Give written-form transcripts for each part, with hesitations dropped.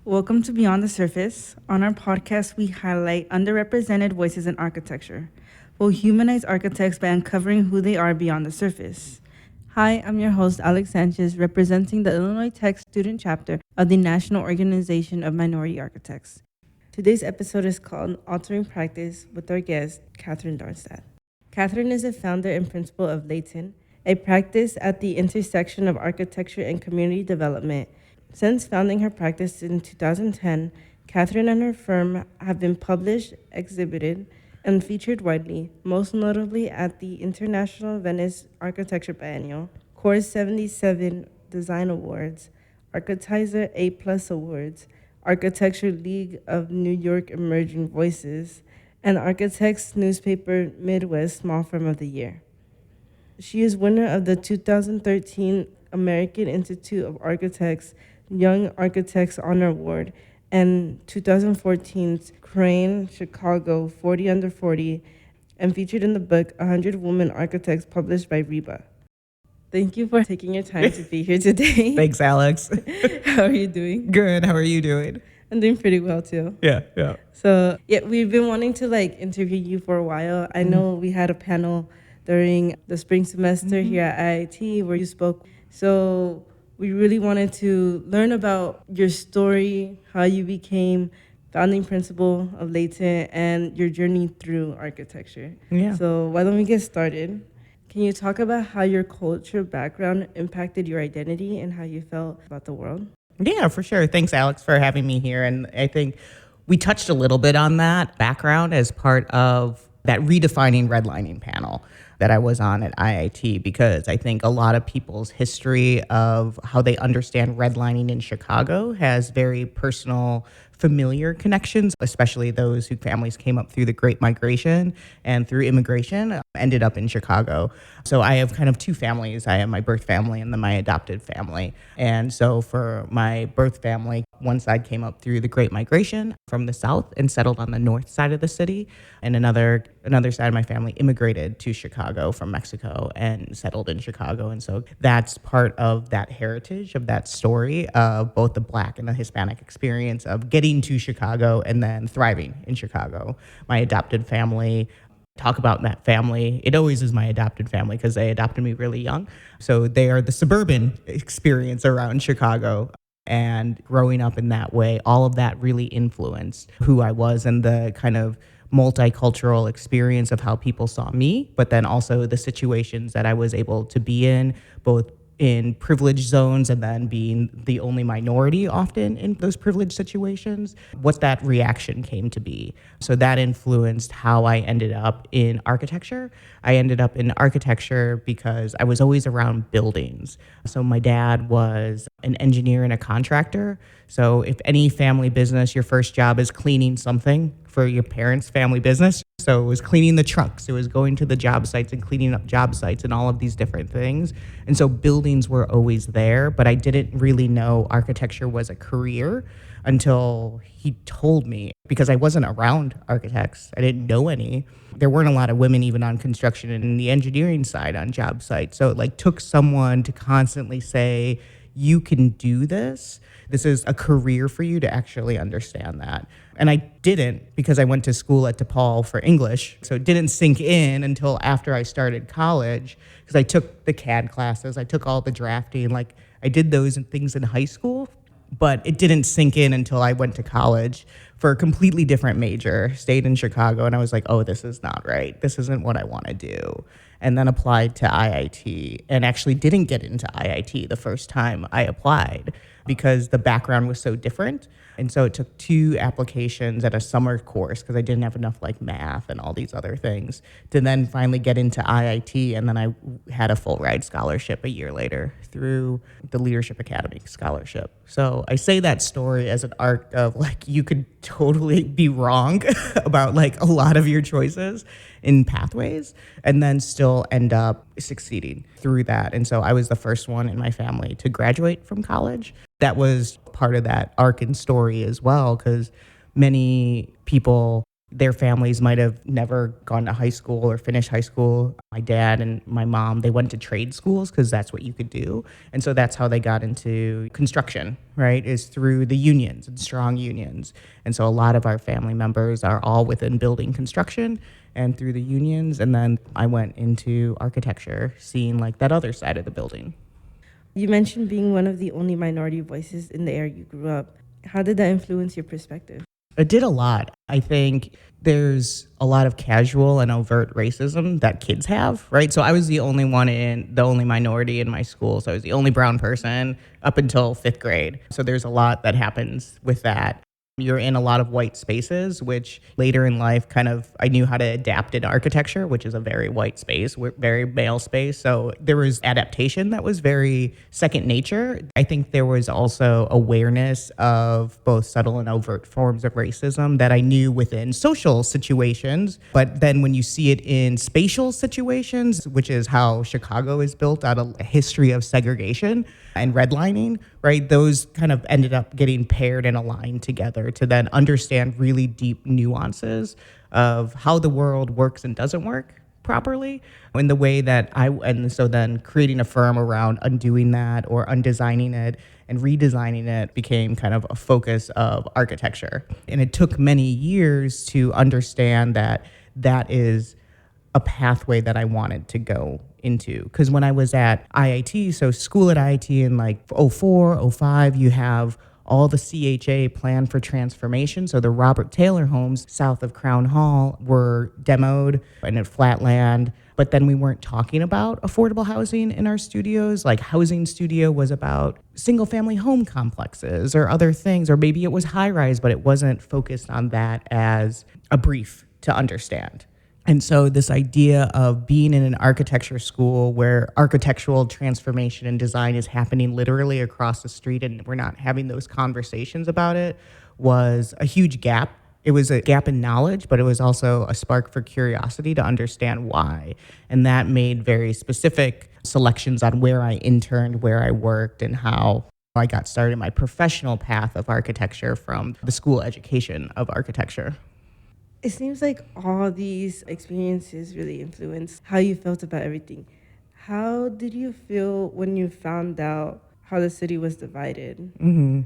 Welcome to Beyond the Surface. On our podcast, we highlight underrepresented voices in architecture. We'll humanize architects by uncovering who they are beyond the surface. Hi, I'm your host, Alex Sanchez, representing the Illinois Tech student chapter of the National Organization of Minority Architects. Today's episode is called Altering Practice with our guest, Katherine Darnstadt. Katherine is the founder and principal of Latent, a practice at the intersection of architecture and community development. Since founding her practice in 2010, Katherine and her firm have been published, exhibited, and featured widely, most notably at the International Venice Architecture Biennial, Course 77 Design Awards, Architizer A+ Awards, Architecture League of New York Emerging Voices, and Architects Newspaper Midwest Small Firm of the Year. She is winner of the 2013 American Institute of Architects Young Architects Honor Award and 2014's Crane Chicago 40 Under 40, and featured in the book 100 Women Architects published by Reba. Thank you for taking your time to be here today. Thanks, Alex. How are you doing? Good. How are you doing? I'm doing pretty well too. Yeah. So we've been wanting to interview you for a while. I know we had a panel during the spring semester here at IIT where you spoke. So we really wanted to learn about your story, how you became founding principal of Latent, and your journey through architecture. Yeah. So why don't we get started? Can you talk about how your culture background impacted your identity and how you felt about the world? Yeah, for sure. Thanks, Alex, for having me here. And I think we touched a little bit on that background as part of that redefining redlining panel that I was on at IIT, because I think a lot of people's history of how they understand redlining in Chicago has very personal, familiar connections, especially those whose families came up through the Great Migration and through immigration ended up in Chicago. So I have kind of two families. I have my birth family and then my adopted family. And so for my birth family, one side came up through the Great Migration from the south and settled on the north side of the city, and another side of my family immigrated to Chicago from Mexico and settled in Chicago. And so that's part of that heritage, of that story of both the Black and the Hispanic experience of getting to Chicago and then thriving in Chicago. My adopted family, talk about that family. It always is my adopted family because they adopted me really young. So they are the suburban experience around Chicago. And growing up in that way, all of that really influenced who I was and the kind of multicultural experience of how people saw me, but then also the situations that I was able to be in, both in privileged zones and then being the only minority often in those privileged situations, what that reaction came to be. So that influenced how I ended up in architecture. I ended up in architecture because I was always around buildings. So my dad was an engineer and a contractor. So if any family business, your first job is cleaning something for your parents' family business. So it was cleaning the trucks, it was going to the job sites and cleaning up job sites and all of these different things. And so buildings were always there, but I didn't really know architecture was a career until he told me, because I wasn't around architects. I didn't know any. There weren't a lot of women even on construction and in the engineering side on job sites. So it took someone to constantly say, you can do this. This is a career for you to actually understand that. And I didn't, because I went to school at DePaul for English. So it didn't sink in until after I started college, because I took the CAD classes, I took all the drafting, I did those things in high school, but it didn't sink in until I went to college for a completely different major, stayed in Chicago, and I was like, oh, this is not right. This isn't what I want to do. And then applied to IIT, and actually didn't get into IIT the first time I applied because the background was so different. And so it took 2 applications at a summer course because I didn't have enough math and all these other things to then finally get into IIT. And then I had a full ride scholarship a year later through the Leadership Academy scholarship. So I say that story as an arc of you could totally be wrong about a lot of your choices in pathways and then still end up succeeding through that. And so I was the first one in my family to graduate from college. That was part of that arc and story as well, because many people Their families might have never gone to high school or finished high school. My dad and my mom, they went to trade schools because that's what you could do. And so that's how they got into construction, right? Is through the unions and strong unions. And so a lot of our family members are all within building construction and through the unions. And then I went into architecture, seeing like that other side of the building. You mentioned being one of the only minority voices in the area you grew up. How did that influence your perspective? It did a lot. I think there's a lot of casual and overt racism that kids have, right? So I was the only minority in my school. So I was the only brown person up until 5th grade. So there's a lot that happens with that. You're in a lot of white spaces, which later in life I knew how to adapt in architecture, which is a very white space, very male space. So there was adaptation that was very second nature. I think there was also awareness of both subtle and overt forms of racism that I knew within social situations. But then when you see it in spatial situations, which is how Chicago is built out of a history of segregation and redlining, right? Those kind of ended up getting paired and aligned together to then understand really deep nuances of how the world works and doesn't work properly in the way and so then creating a firm around undoing that or undesigning it and redesigning it became kind of a focus of architecture. And it took many years to understand that that is a pathway that I wanted to go into. Because when I was at IIT, so school at IIT in like '04, '05, you have all the CHA plan for transformation. So the Robert Taylor homes south of Crown Hall were demoed and at flat land. But then we weren't talking about affordable housing in our studios. Like Housing Studio was about single family home complexes or other things, or maybe it was high rise, but it wasn't focused on that as a brief to understand. And so this idea of being in an architecture school where architectural transformation and design is happening literally across the street and we're not having those conversations about it was a huge gap. It was a gap in knowledge, but it was also a spark for curiosity to understand why. And that made very specific selections on where I interned, where I worked, and how I got started in my professional path of architecture from the school education of architecture. It seems like all these experiences really influenced how you felt about everything. How did you feel when you found out how the city was divided? Mm-hmm.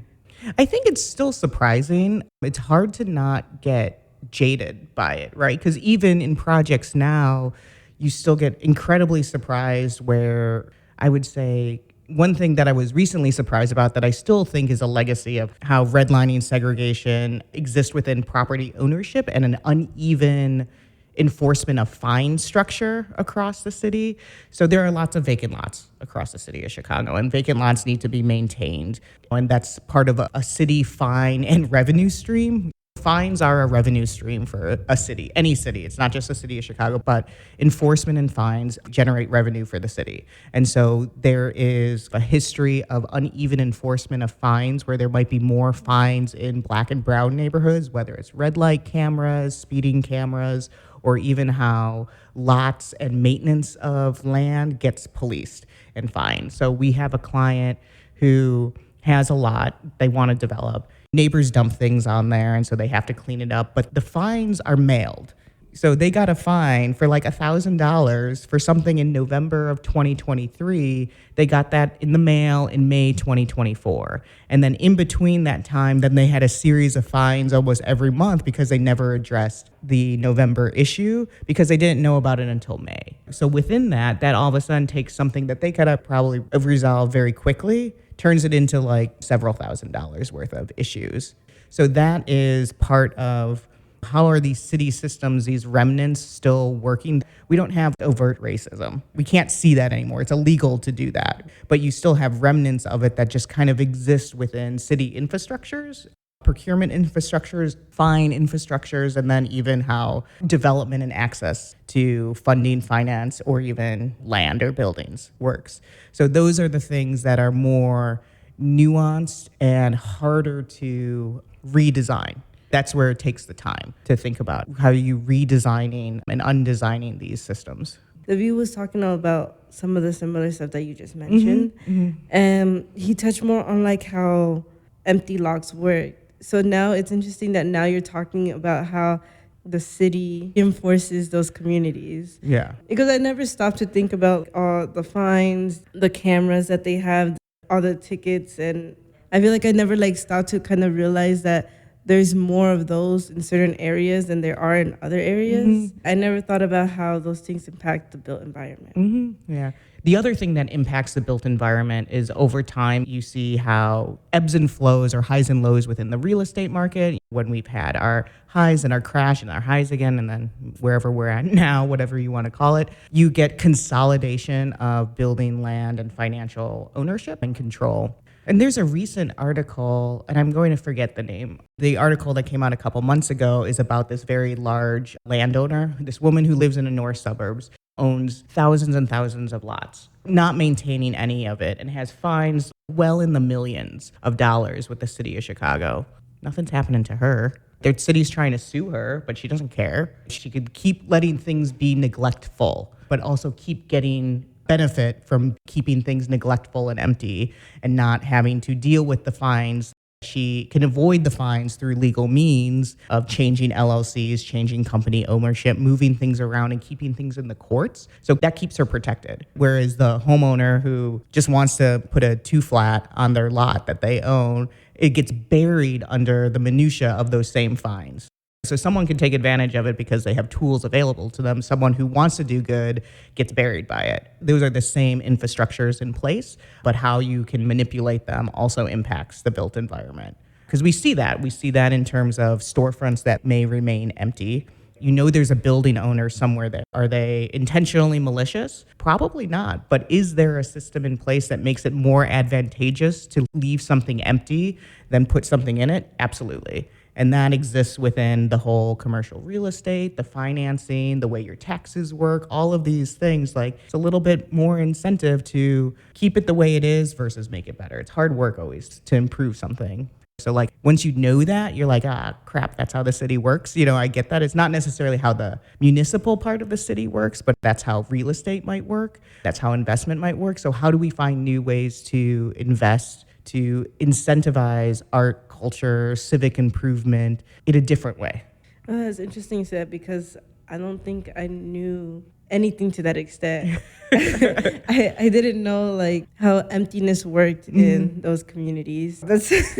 I think it's still surprising. It's hard to not get jaded by it, right? Because even in projects now, you still get incredibly surprised where I would say one thing that I was recently surprised about that I still think is a legacy of how redlining segregation exists within property ownership and an uneven enforcement of fine structure across the city. So there are lots of vacant lots across the city of Chicago, and vacant lots need to be maintained. And that's part of a city fine and revenue stream. Fines are a revenue stream for a city, any city. It's not just the city of Chicago, but enforcement and fines generate revenue for the city. And so there is a history of uneven enforcement of fines where there might be more fines in black and brown neighborhoods, whether it's red light cameras, speeding cameras, or even how lots and maintenance of land gets policed and fined. So we have a client who has a lot they want to develop. Neighbors dump things on there, and so they have to clean it up. But the fines are mailed. So they got a fine for like $1,000 for something in November of 2023. They got that in the mail in May 2024. And then in between that time, then they had a series of fines almost every month because they never addressed the November issue because they didn't know about it until May. So within that all of a sudden takes something that they could have probably resolved very quickly, turns it into like several $1,000s worth of issues. So that is part of how are these city systems, these remnants still working? We don't have overt racism. We can't see that anymore. It's illegal to do that. But you still have remnants of it that just kind of exist within city infrastructures, procurement infrastructures, fine infrastructures, and then even how development and access to funding, finance, or even land or buildings works. So those are the things that are more nuanced and harder to redesign. That's where it takes the time to think about how you redesigning and undesigning these systems. The View was talking about some of the similar stuff that you just mentioned. And he touched more on like how empty lots work. So now it's interesting that now you're talking about how the city enforces those communities. Yeah. Because I never stopped to think about all the fines, the cameras that they have, all the tickets, and I feel like I never stopped to kind of realize that there's more of those in certain areas than there are in other areas. I never thought about how those things impact the built environment. Yeah. The other thing that impacts the built environment is over time, you see how ebbs and flows or highs and lows within the real estate market. When we've had our highs and our crash and our highs again, and then wherever we're at now, whatever you want to call it, you get consolidation of building land and financial ownership and control. And there's a recent article, and I'm going to forget the name. The article that came out a couple months ago is about this very large landowner, this woman who lives in the north suburbs, owns thousands and thousands of lots, not maintaining any of it, and has fines well in the millions of dollars with the city of Chicago. Nothing's happening to her. Their city's trying to sue her, but she doesn't care. She could keep letting things be neglectful, but also keep getting benefit from keeping things neglectful and empty and not having to deal with the fines. She can avoid the fines through legal means of changing LLCs, changing company ownership, moving things around and keeping things in the courts. So that keeps her protected. Whereas the homeowner who just wants to put a 2-flat on their lot that they own, it gets buried under the minutia of those same fines. So someone can take advantage of it because they have tools available to them. Someone who wants to do good gets buried by it. Those are the same infrastructures in place, but how you can manipulate them also impacts the built environment. Because we see that. We see that in terms of storefronts that may remain empty. You know there's a building owner somewhere there. Are they intentionally malicious? Probably not. But is there a system in place that makes it more advantageous to leave something empty than put something in it? Absolutely. And that exists within the whole commercial real estate, the financing, the way your taxes work, all of these things. It's a little bit more incentive to keep it the way it is versus make it better. It's hard work always to improve something. So once you know that, you're like, crap, that's how the city works. I get that. It's not necessarily how the municipal part of the city works, but that's how real estate might work. That's how investment might work. So how do we find new ways to invest, to incentivize art, culture, civic improvement in a different way? It's interesting you said, because I don't think I knew anything to that extent. I didn't know how emptiness worked in those communities.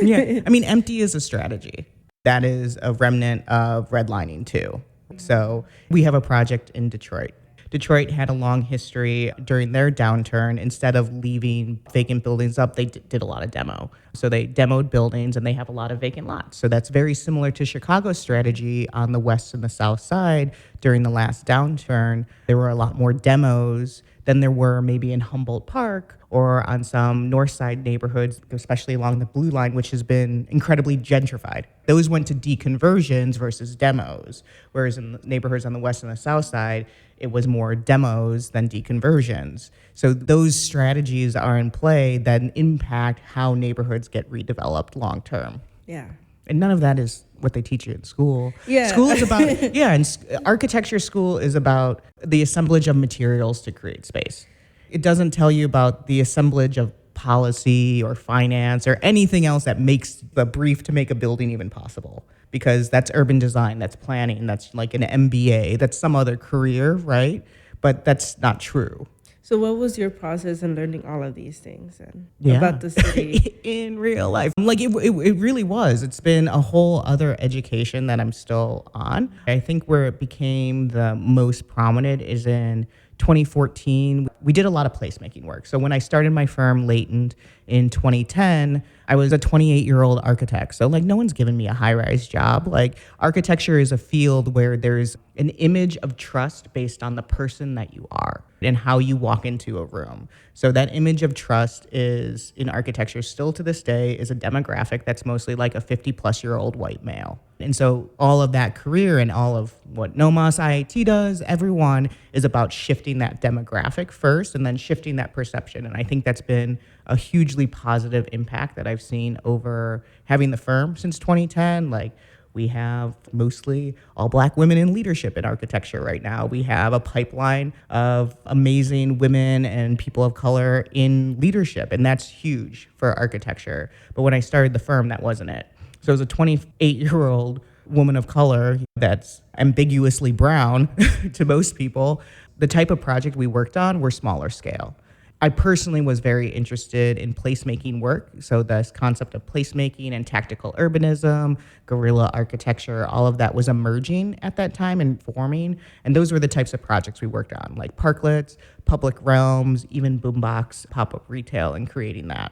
Yeah, empty is a strategy. That is a remnant of redlining too. So we have a project in Detroit. Detroit had a long history during their downturn. Instead of leaving vacant buildings up, they did a lot of demo. So they demoed buildings and they have a lot of vacant lots. So that's very similar to Chicago's strategy on the west and the south side during the last downturn. There were a lot more demos than there were maybe in Humboldt Park or on some north side neighborhoods, especially along the Blue Line, which has been incredibly gentrified. Those went to deconversions versus demos, whereas in the neighborhoods on the west and the south side, it was more demos than deconversions. So those strategies are in play that impact how neighborhoods get redeveloped long term. Yeah. And none of that is what they teach you in school. Yeah. School is about, and architecture school is about the assemblage of materials to create space. It doesn't tell you about the assemblage of policy or finance or anything else that makes the brief to make a building even possible. Because that's urban design, that's planning, that's like an MBA, that's some other career, right? But that's not true. So what was your process in learning all of these things about the city? In real life? It really was. It's been a whole other education that I'm still on. I think where it became the most prominent is in 2014. We did a lot of placemaking work. So when I started my firm, Latent, in 2010, I was a 28-year-old architect. So no one's given me a high-rise job. Architecture is a field where there's an image of trust based on the person that you are and how you walk into a room. So that image of trust is, in architecture still to this day, is a demographic that's mostly a 50-plus-year-old white male. And so all of that career and all of what NOMAS IIT does, everyone is about shifting that demographic first and then shifting that perception. And I think that's been a hugely positive impact that I've seen over having the firm since 2010. We have mostly all Black women in leadership in architecture right now. We have a pipeline of amazing women and people of color in leadership, and that's huge for architecture. But when I started the firm, that wasn't it. So as a 28-year-old woman of color that's ambiguously brown to most people, the type of project we worked on were smaller scale. I personally was very interested in placemaking work. So this concept of placemaking and tactical urbanism, guerrilla architecture, all of that was emerging at that time and forming. And those were the types of projects we worked on, like parklets, public realms, even boombox pop-up retail, and creating that.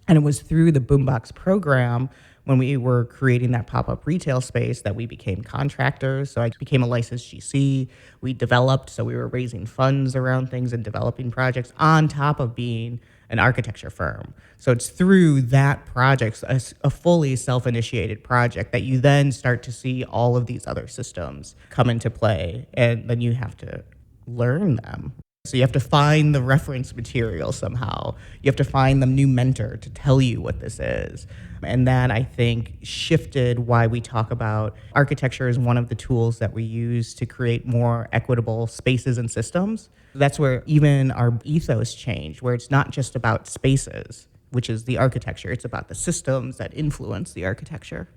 And it was through the boombox program when we were creating that pop-up retail space that we became contractors. So I became a licensed GC. We developed, so we were raising funds around things and developing projects on top of being an architecture firm. So it's through that project, a fully self-initiated project, that you then start to see all of these other systems come into play, and then you have to learn them. So you have to find the reference material somehow. You have to find the new mentor to tell you what this is. And that, I think, shifted why we talk about architecture as one of the tools that we use to create more equitable spaces and systems. That's where even our ethos changed, where it's not just about spaces, which is the architecture. It's about the systems that influence the architecture.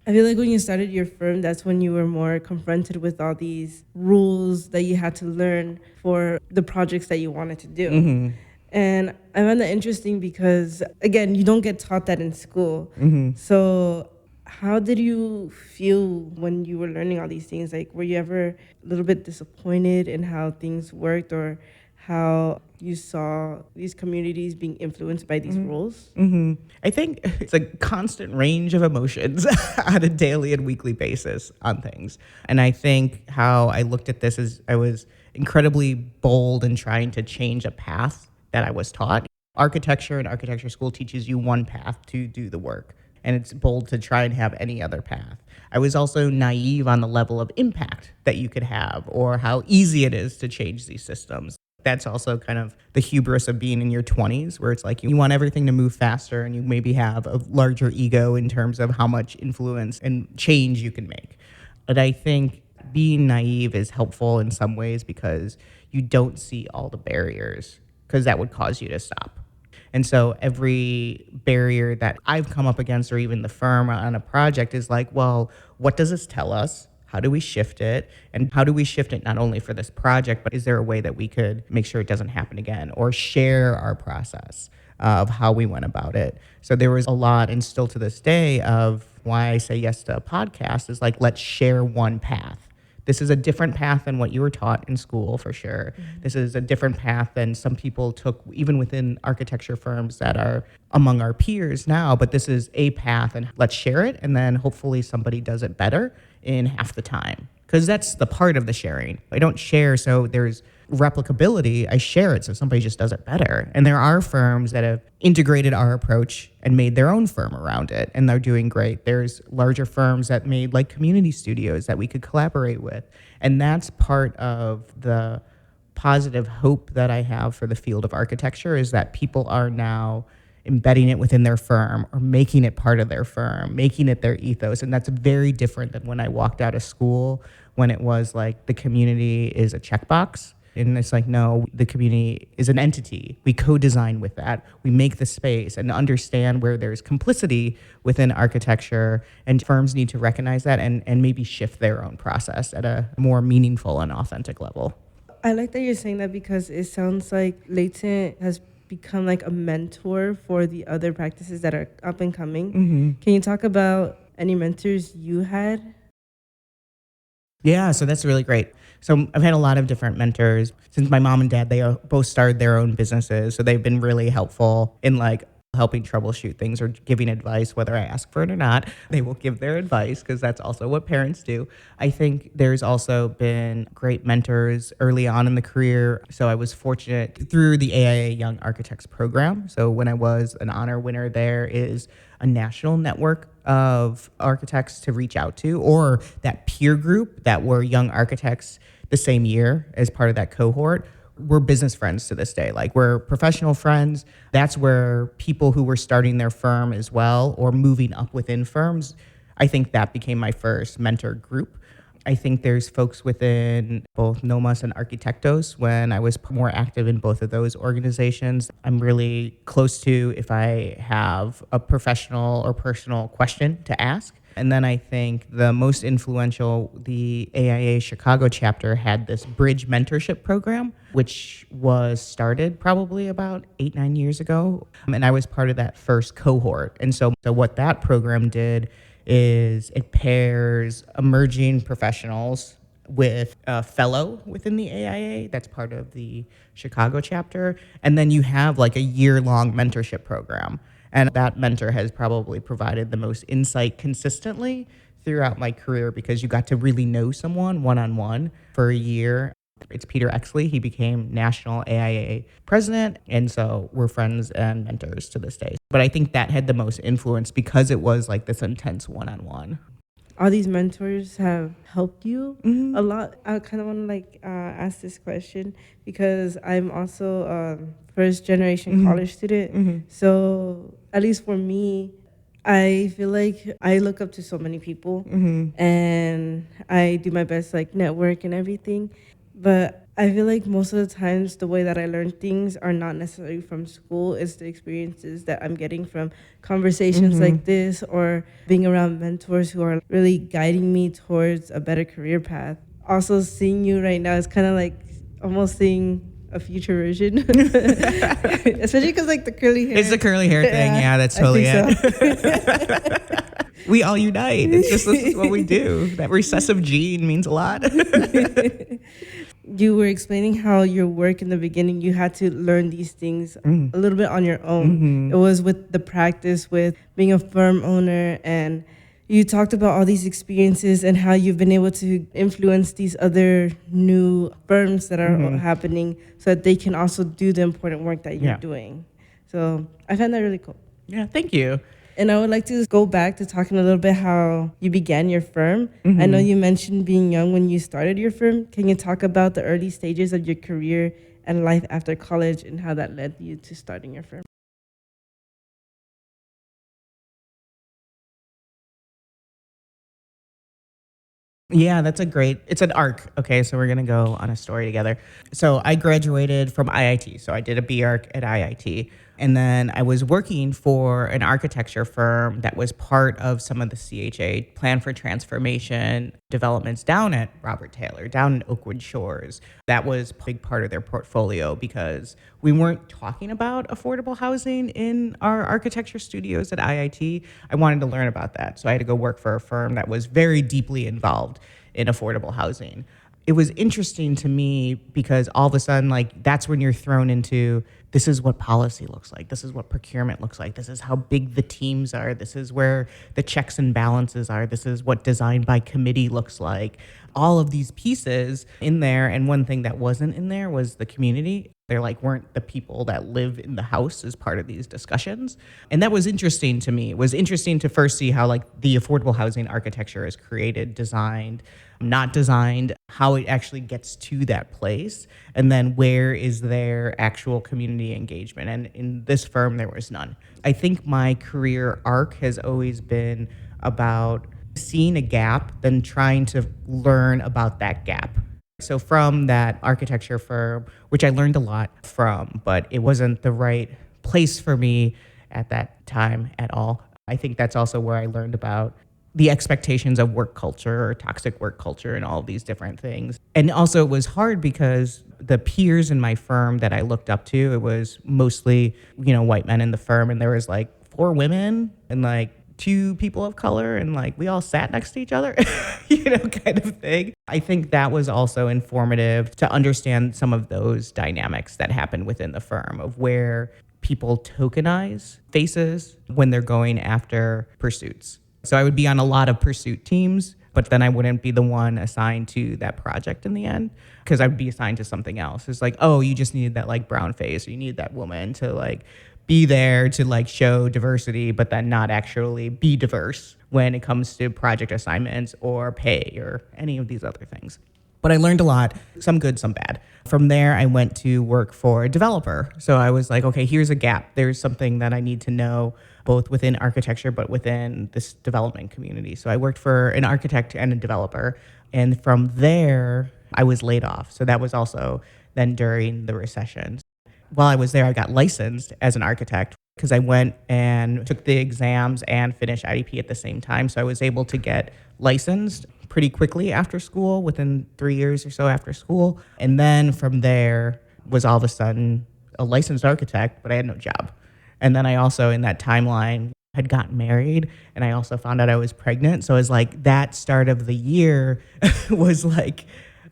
I feel like when you started your firm, that's when you were more confronted with all these rules that you had to learn for the projects that you wanted to do. Mm-hmm. And I find that interesting because, again, you don't get taught that in school. Mm-hmm. So how did you feel when you were learning all these things? Like, were you ever a little bit disappointed in how things worked, or how you saw these communities being influenced by these rules? Mm-hmm. I think it's a constant range of emotions on a daily and weekly basis on things. And I think how I looked at this is I was incredibly bold in trying to change a path that I was taught. Architecture and architecture school teaches you one path to do the work, and it's bold to try and have any other path. I was also naive on the level of impact that you could have, or how easy it is to change these systems. That's also kind of the hubris of being in your 20s, where it's like you want everything to move faster, and you maybe have a larger ego in terms of how much influence and change you can make. But I think being naive is helpful in some ways because you don't see all the barriers, because that would cause you to stop. And so every barrier that I've come up against, or even the firm on a project, is like, well, what does this tell us? How do we shift it? And how do we shift it not only for this project, but is there a way that we could make sure it doesn't happen again, or share our process of how we went about it? So there was a lot, and still to this day, of why I say yes to a podcast is like, let's share one path. This is a different path than what you were taught in school, for sure. Mm-hmm. This is a different path than some people took, even within architecture firms that are among our peers now. But this is a path, and let's share it. And then hopefully somebody does it better in half the time. Because that's the part of the sharing. I don't share so there's replicability. I share it so somebody just does it better. And there are firms that have integrated our approach and made their own firm around it, and they're doing great. There's larger firms that made like community studios that we could collaborate with. And that's part of the positive hope that I have for the field of architecture, is that people are now embedding it within their firm, or making it part of their firm, making it their ethos. And that's very different than when I walked out of school, when it was like the community is a checkbox. And it's like, no, the community is an entity. We co-design with that. We make the space and understand where there's complicity within architecture, and firms need to recognize that and maybe shift their own process at a more meaningful and authentic level. I like that you're saying that, because it sounds like Latent has become like a mentor for the other practices that are up and coming. Mm-hmm. Can you talk about any mentors you had? Yeah, so that's really great. So I've had a lot of different mentors. Since my mom and dad, they both started their own businesses, so they've been really helpful in like helping troubleshoot things or giving advice, whether I ask for it or not. They will give their advice, because that's also what parents do. I think there's also been great mentors early on in the career. So I was fortunate through the AIA Young Architects program. So when I was an honor winner, there is a national network of architects to reach out to, or that peer group that were young architects the same year as part of that cohort. We're business friends to this day. Like, we're professional friends. That's where people who were starting their firm as well, or moving up within firms, I think that became my first mentor group. I think there's folks within both NOMAS and Arquitectos when I was more active in both of those organizations. I'm really close to, if I have a professional or personal question to ask. And then I think the most influential, the AIA Chicago chapter had this bridge mentorship program, which was started probably about 8-9 years ago. And I was part of that first cohort. And so what that program did is it pairs emerging professionals with a fellow within the AIA that's part of the Chicago chapter. And then you have like a year-long mentorship program. And that mentor has probably provided the most insight consistently throughout my career because you got to really know someone one-on-one for a year. It's Peter Exley. He became national AIA president. And so we're friends and mentors to this day. But I think that had the most influence because it was like this intense one-on-one. All these mentors have helped you a lot. I kind of want to ask this question because I'm also a first generation college student. So at least for me, I feel like I look up to so many people and I do my best network and everything. But I feel like most of the times the way that I learn things are not necessarily from school. It's the experiences that I'm getting from conversations like this or being around mentors who are really guiding me towards a better career path. Also, seeing you right now is kind of like almost seeing a future version, especially because the curly hair. It's the curly hair thing. Yeah, that's totally it. We all unite. It's just this is what we do. That recessive gene means a lot. You were explaining how your work in the beginning, you had to learn these things a little bit on your own. It was with the practice, with being a firm owner, and you talked about all these experiences and how you've been able to influence these other new firms that are happening so that they can also do the important work that you're doing. So I found that really cool. Yeah, thank you. And I would like to go back to talking a little bit how you began your firm. I know you mentioned being young when you started your firm. Can you talk about the early stages of your career and life after college and how that led you to starting your firm? Yeah, it's an arc. Okay, so we're going to go on a story together. So I graduated from IIT. So I did a B-Arc at IIT. And then I was working for an architecture firm that was part of some of the CHA Plan for Transformation developments down at Robert Taylor, down in Oakwood Shores. That was a big part of their portfolio because we weren't talking about affordable housing in our architecture studios at IIT. I wanted to learn about that. So I had to go work for a firm that was very deeply involved in affordable housing. It was interesting to me because all of a sudden, that's when you're thrown into, this is what policy looks like. This is what procurement looks like. This is how big the teams are. This is where the checks and balances are. This is what design by committee looks like. All of these pieces in there. And one thing that wasn't in there was the community. There weren't the people that live in the house as part of these discussions. And that was interesting to me. It was interesting to first see how the affordable housing architecture is created, designed, not designed, how it actually gets to that place, and then where is their actual community engagement. And in this firm, there was none. I think my career arc has always been about seeing a gap, then trying to learn about that gap. So from that architecture firm, which I learned a lot from, but it wasn't the right place for me at that time at all. I think that's also where I learned about the expectations of work culture or toxic work culture and all of these different things. And also it was hard because the peers in my firm that I looked up to, it was mostly, white men in the firm. And there was 4 women and 2 people of color and we all sat next to each other, kind of thing. I think that was also informative to understand some of those dynamics that happen within the firm of where people tokenize faces when they're going after pursuits. So I would be on a lot of pursuit teams, but then I wouldn't be the one assigned to that project in the end because I would be assigned to something else. It's oh, you just needed that brown face, or you need that woman to be there to show diversity, but then not actually be diverse when it comes to project assignments or pay or any of these other things. But I learned a lot, some good, some bad. From there, I went to work for a developer. So I was okay, here's a gap. There's something that I need to know both within architecture, but within this development community. So I worked for an architect and a developer. And from there, I was laid off. So that was also then during the recession. While I was there, I got licensed as an architect. because I went and took the exams and finished IDP at the same time. So I was able to get licensed pretty quickly after school, within 3 years or so after school. And then from there was all of a sudden a licensed architect, but I had no job. And then I also, in that timeline, had gotten married, and I also found out I was pregnant. So it was like that start of the year was like,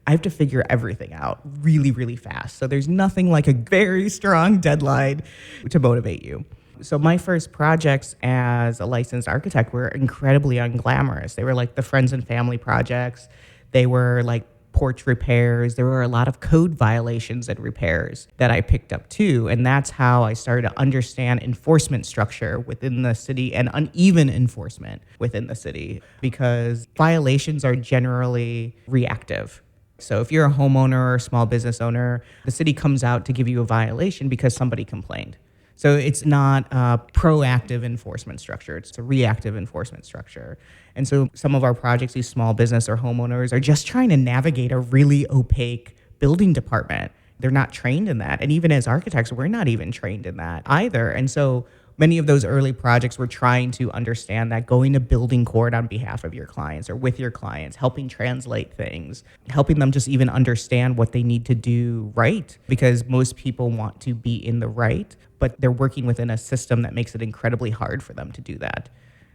I have to figure everything out really, really fast. So there's nothing like a very strong deadline to motivate you. So my first projects as a licensed architect were incredibly unglamorous. They were like the friends and family projects. They were like porch repairs. There were a lot of code violations and repairs that I picked up too. And that's how I started to understand enforcement structure within the city and uneven enforcement within the city, because violations are generally reactive. So if you're a homeowner or a small business owner, the city comes out to give you a violation because somebody complained. So it's not a proactive enforcement structure, it's a reactive enforcement structure. And so some of our projects, these small business or homeowners, are just trying to navigate a really opaque building department. They're not trained in that. And even as architects, we're not even trained in that either. And so many of those early projects were trying to understand that, going to building court on behalf of your clients or with your clients, helping translate things, helping them just even understand what they need to do right, because most people want to be in the right, but they're working within a system that makes it incredibly hard for them to do that.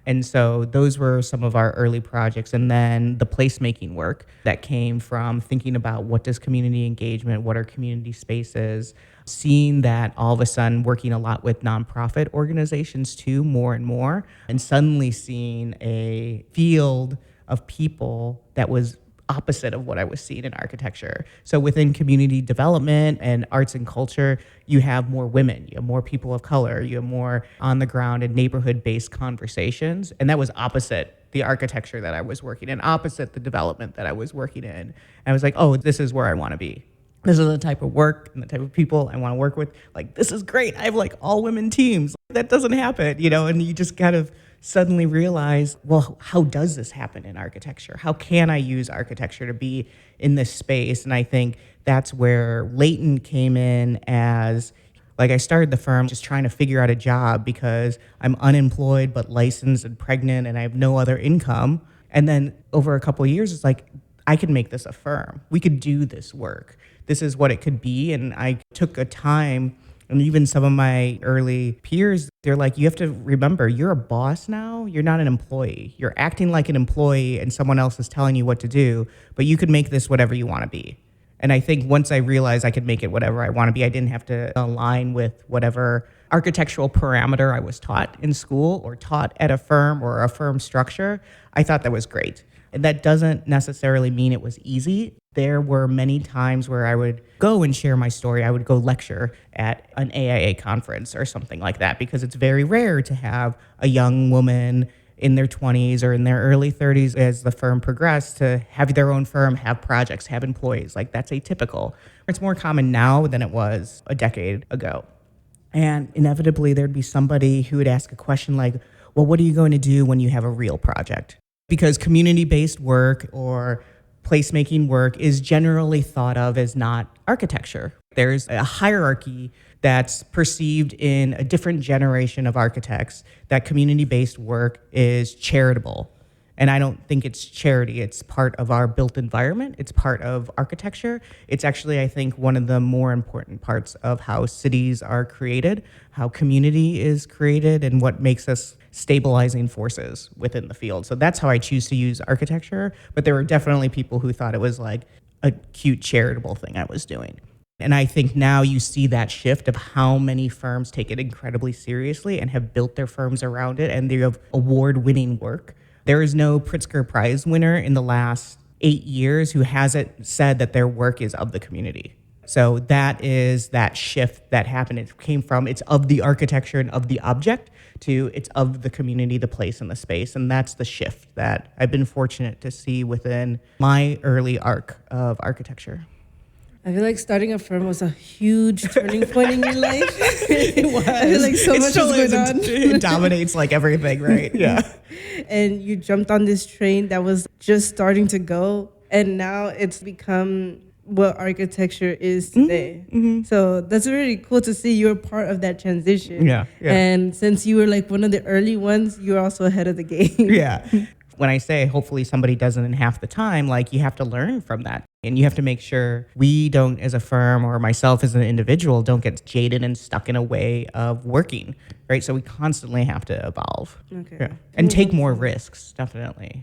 And so those were some of our early projects. And then the placemaking work that came from thinking about what does community engagement, what are community spaces, seeing that all of a sudden working a lot with nonprofit organizations too, more and more, and suddenly seeing a field of people that was opposite of what I was seeing in architecture. So within community development and arts and culture, you have more women, you have more people of color, you have more on the ground and neighborhood-based conversations. And that was opposite the architecture that I was working in, opposite the development that I was working in. And I was like, oh, this is where I want to be. This is the type of work and the type of people I want to work with. Like, this is great. I have like all women teams. That doesn't happen, and you just kind of suddenly realize, well, how does this happen in architecture? How can I use architecture to be in this space? And I think that's where Latent came in as, like, I started the firm just trying to figure out a job because I'm unemployed but licensed and pregnant and I have no other income. And then over a couple of years, it's like, I could make this a firm. We could do this work. This is what it could be. And I took a time, and even some of my early peers, they're like, you have to remember, you're a boss now. You're not an employee. You're acting like an employee and someone else is telling you what to do, but you could make this whatever you want to be. And I think once I realized I could make it whatever I want to be, I didn't have to align with whatever architectural parameter I was taught in school or taught at a firm or a firm structure. I thought that was great. And that doesn't necessarily mean it was easy. There were many times where I would go and share my story. I would go lecture at an AIA conference or something like that, because it's very rare to have a young woman in their 20s or in their early 30s as the firm progressed to have their own firm, have projects, have employees. Like, that's atypical. It's more common now than it was a decade ago. And inevitably, there'd be somebody who would ask a question like, well, what are you going to do when you have a real project? Because community-based work or placemaking work is generally thought of as not architecture. There's a hierarchy that's perceived in a different generation of architects that community-based work is charitable. And I don't think it's charity. It's part of our built environment. It's part of architecture. It's actually, I think, one of the more important parts of how cities are created, how community is created, and what makes us stabilizing forces within the field. So that's how I choose to use architecture. But there were definitely people who thought it was like a cute charitable thing I was doing. And I think now you see that shift of how many firms take it incredibly seriously and have built their firms around it, and they have award-winning work. There is no Pritzker Prize winner in the last 8 years who hasn't said that their work is of the community. So that is that shift that happened. It came from it's of the architecture and of the object to it's of the community, the place, and the space. And that's the shift that I've been fortunate to see within my early arc of architecture. I feel like starting a firm was a huge turning point in your life. It was. I feel like so much is going on. It dominates like everything, right? Yeah. And you jumped on this train that was just starting to go. And now it's become what architecture is today. So that's really cool to see you're part of that transition. Yeah. And since you were like one of the early ones, you're also ahead of the game. Yeah. When I say hopefully somebody doesn't in half the time, like you have to learn from that. And you have to make sure we don't, as a firm or myself as an individual, don't get jaded and stuck in a way of working, right? So we constantly have to evolve. Okay. Yeah. And take more risks, definitely.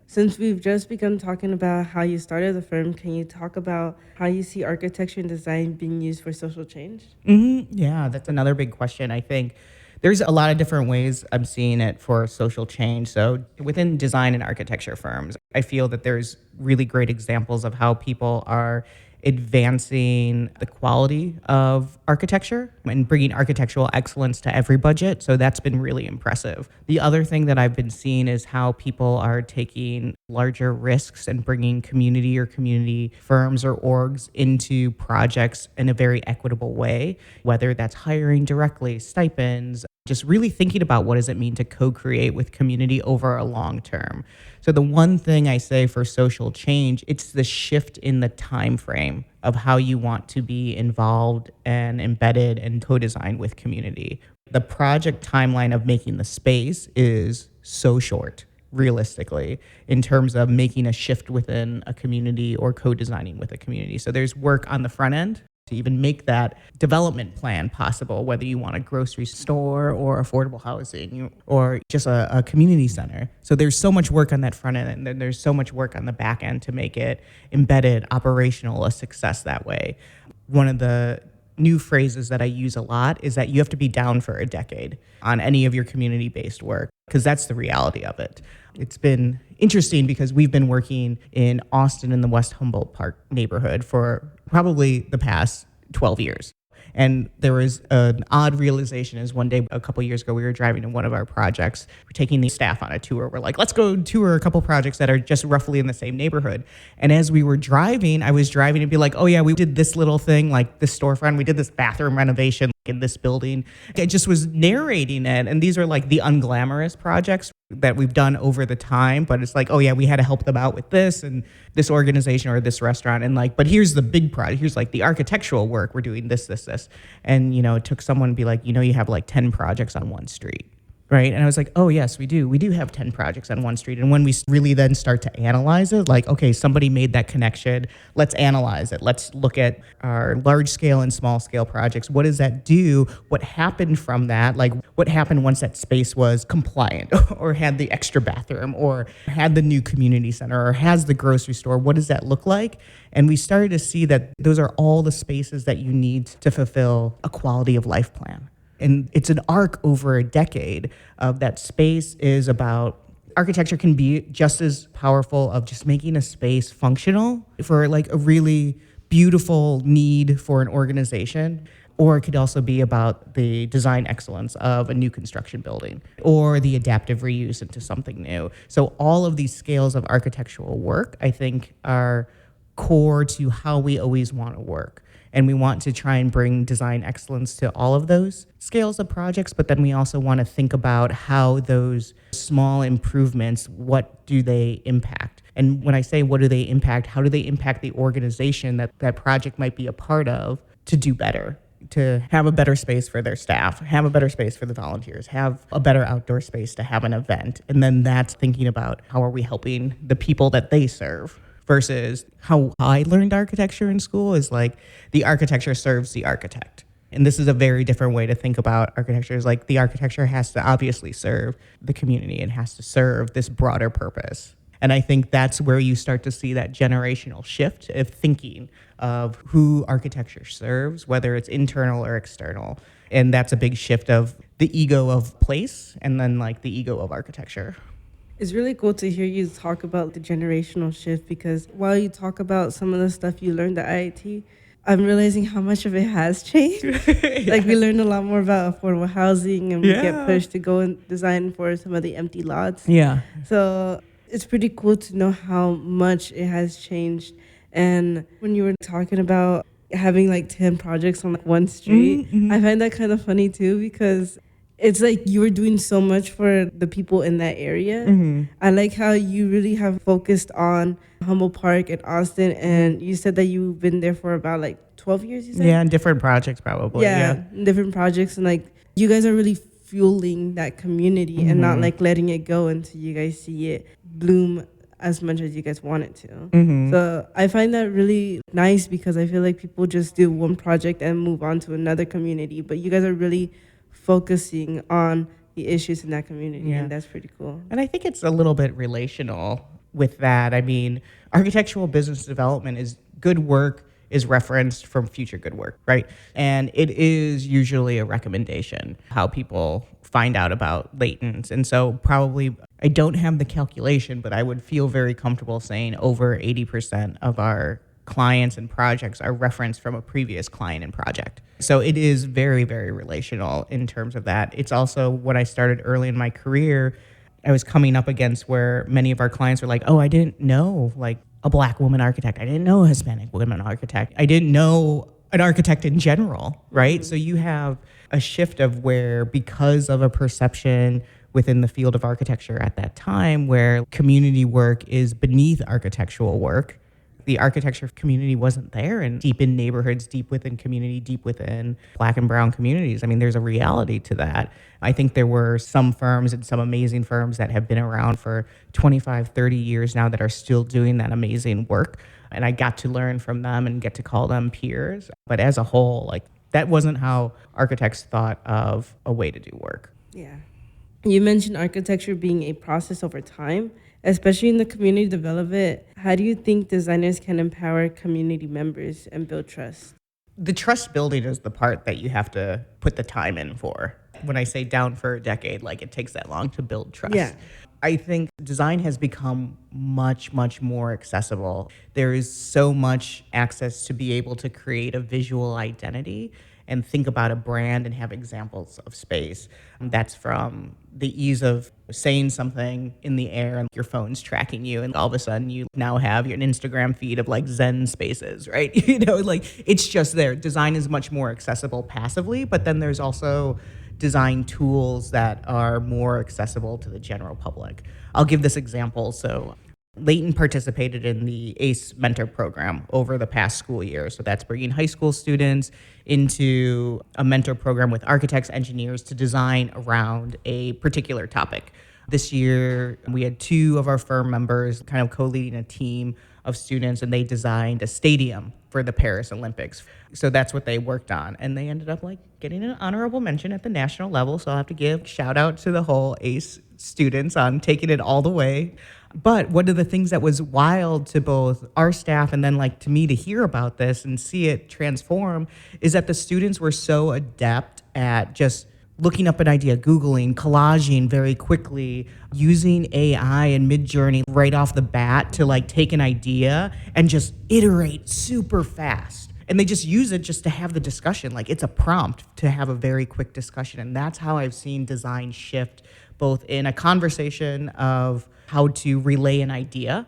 Since we've just begun talking about how you started the firm, can you talk about how you see architecture and design being used for social change? Yeah, that's another big question. I think there's a lot of different ways I'm seeing it for social change. So within design and architecture firms, I feel that there's really great examples of how people are advancing the quality of architecture and bringing architectural excellence to every budget. So that's been really impressive. The other thing that I've been seeing is how people are taking larger risks and bringing community or community firms or orgs into projects in a very equitable way, whether that's hiring directly, stipends, just really thinking about what does it mean to co-create with community over a long term. So the one thing I say for social change, it's the shift in the time frame of how you want to be involved and embedded and co-design with community. The project timeline of making the space is so short, realistically, in terms of making a shift within a community or co-designing with a community. So there's work on the front end to even make that development plan possible, whether you want a grocery store or affordable housing or just a community center. So there's so much work on that front end, and then there's so much work on the back end to make it embedded, operational, a success that way. One of the new phrases that I use a lot is that you have to be down for a decade on any of your community-based work, because that's the reality of it. It's been interesting because we've been working in Austin in the West Humboldt Park neighborhood for probably the past 12 years. And there was an odd realization is one day, a couple years ago, we were driving to one of our projects. We're taking the staff on a tour. We're like, let's go tour a couple projects that are just roughly in the same neighborhood. And as we were driving, I was driving and be like, oh yeah, we did this little thing, like this storefront. We did this bathroom renovation in this building. I just was narrating it. And these are like the unglamorous projects that we've done over the time, but it's like, oh yeah, we had to help them out with this and this organization or this restaurant, and like, but here's the big project. Here's like the architectural work. We're doing this, and it took someone to be like, you have like 10 projects on one street. Right. And I was like, oh, yes, we do. We do have 10 projects on one street. And when we really then start to analyze it, like, okay, somebody made that connection. Let's analyze it. Let's look at our large scale and small scale projects. What does that do? What happened from that? Like, what happened once that space was compliant or had the extra bathroom or had the new community center or has the grocery store? What does that look like? And we started to see that those are all the spaces that you need to fulfill a quality of life plan. And it's an arc over a decade of that space is about architecture can be just as powerful of just making a space functional for like a really beautiful need for an organization. Or it could also be about the design excellence of a new construction building or the adaptive reuse into something new. So all of these scales of architectural work, I think, are core to how we always want to work. And we want to try and bring design excellence to all of those scales of projects, but then we also want to think about how those small improvements, what do they impact? And when I say what do they impact, how do they impact the organization that that project might be a part of to do better, to have a better space for their staff, have a better space for the volunteers, have a better outdoor space to have an event. And then that's thinking about how are we helping the people that they serve. Versus how I learned architecture in school is like the architecture serves the architect. And this is a very different way to think about architecture. Is like the architecture has to obviously serve the community and has to serve this broader purpose. And I think that's where you start to see that generational shift of thinking of who architecture serves, whether it's internal or external. And that's a big shift of the ego of place and then like the ego of architecture. It's really cool to hear you talk about the generational shift, because while you talk about some of the stuff you learned at IIT, I'm realizing how much of it has changed. Yeah. Like we learned a lot more about affordable housing, and we get pushed to go and design for some of the empty lots. Yeah. So it's pretty cool to know how much it has changed. And when you were talking about having like 10 projects on like one street, I find that kind of funny too, because it's like you were doing so much for the people in that area. I like how you really have focused on Humboldt Park and Austin, and you said that you've been there for about like 12 years, you said? Yeah, and different projects probably. Yeah, different projects, and like you guys are really fueling that community and not like letting it go until you guys see it bloom as much as you guys want it to. So I find that really nice because I feel like people just do one project and move on to another community, but you guys are really focusing on the issues in that community, Yeah. and that's pretty cool. And I think it's a little bit relational with that. I mean, architectural business development is good work is referenced from future good work, right? And it is usually a recommendation how people find out about Latent. And so probably I don't have the calculation, but I would feel very comfortable saying over 80% of our clients and projects are referenced from a previous client and project. So it is very, very relational in terms of that. It's also when I started early in my career, I was coming up against where many of our clients were like, oh, I didn't know like a Black woman architect. I didn't know a Hispanic woman architect. I didn't know an architect in general, right? So you have a shift of where because of a perception within the field of architecture at that time where community work is beneath architectural work, the architecture community wasn't there and deep in neighborhoods, deep within community, deep within Black and brown communities. I mean, there's a reality to that. I think there were some firms and some amazing firms that have been around for 25, 30 years now that are still doing that amazing work. And I got to learn from them and get to call them peers. But as a whole, like that wasn't how architects thought of a way to do work. Yeah. You mentioned architecture being a process over time, especially in the community development. How do you think designers can empower community members and build trust? The trust building is the part that you have to put the time in for. When I say down for a decade, like it takes that long to build trust. Yeah. I think design has become much, much more accessible. There is so much access to be able to create a visual identity and think about a brand and have examples of space. That's from the ease of saying something in the air and your phone's tracking you, and all of a sudden you now have your Instagram feed of like Zen spaces, right? Like it's just there. Design is much more accessible passively, but then there's also design tools that are more accessible to the general public. I'll give this example. So Latent participated in the ACE mentor program over the past school year. So that's bringing high school students into a mentor program with architects, engineers to design around a particular topic. This year, we had two of our firm members kind of co-leading a team of students, and they designed a stadium for the Paris Olympics. So that's what they worked on. And they ended up like getting an honorable mention at the national level. So I'll have to give shout out to the whole ACE students on taking it all the way. But one of the things that was wild to both our staff and then like to me to hear about this and see it transform is that the students were so adept at just looking up an idea, Googling, collaging very quickly, using AI and Midjourney right off the bat to like take an idea and just iterate super fast. And they just use it just to have the discussion. Like it's a prompt to have a very quick discussion. And that's how I've seen design shift both in a conversation of how to relay an idea.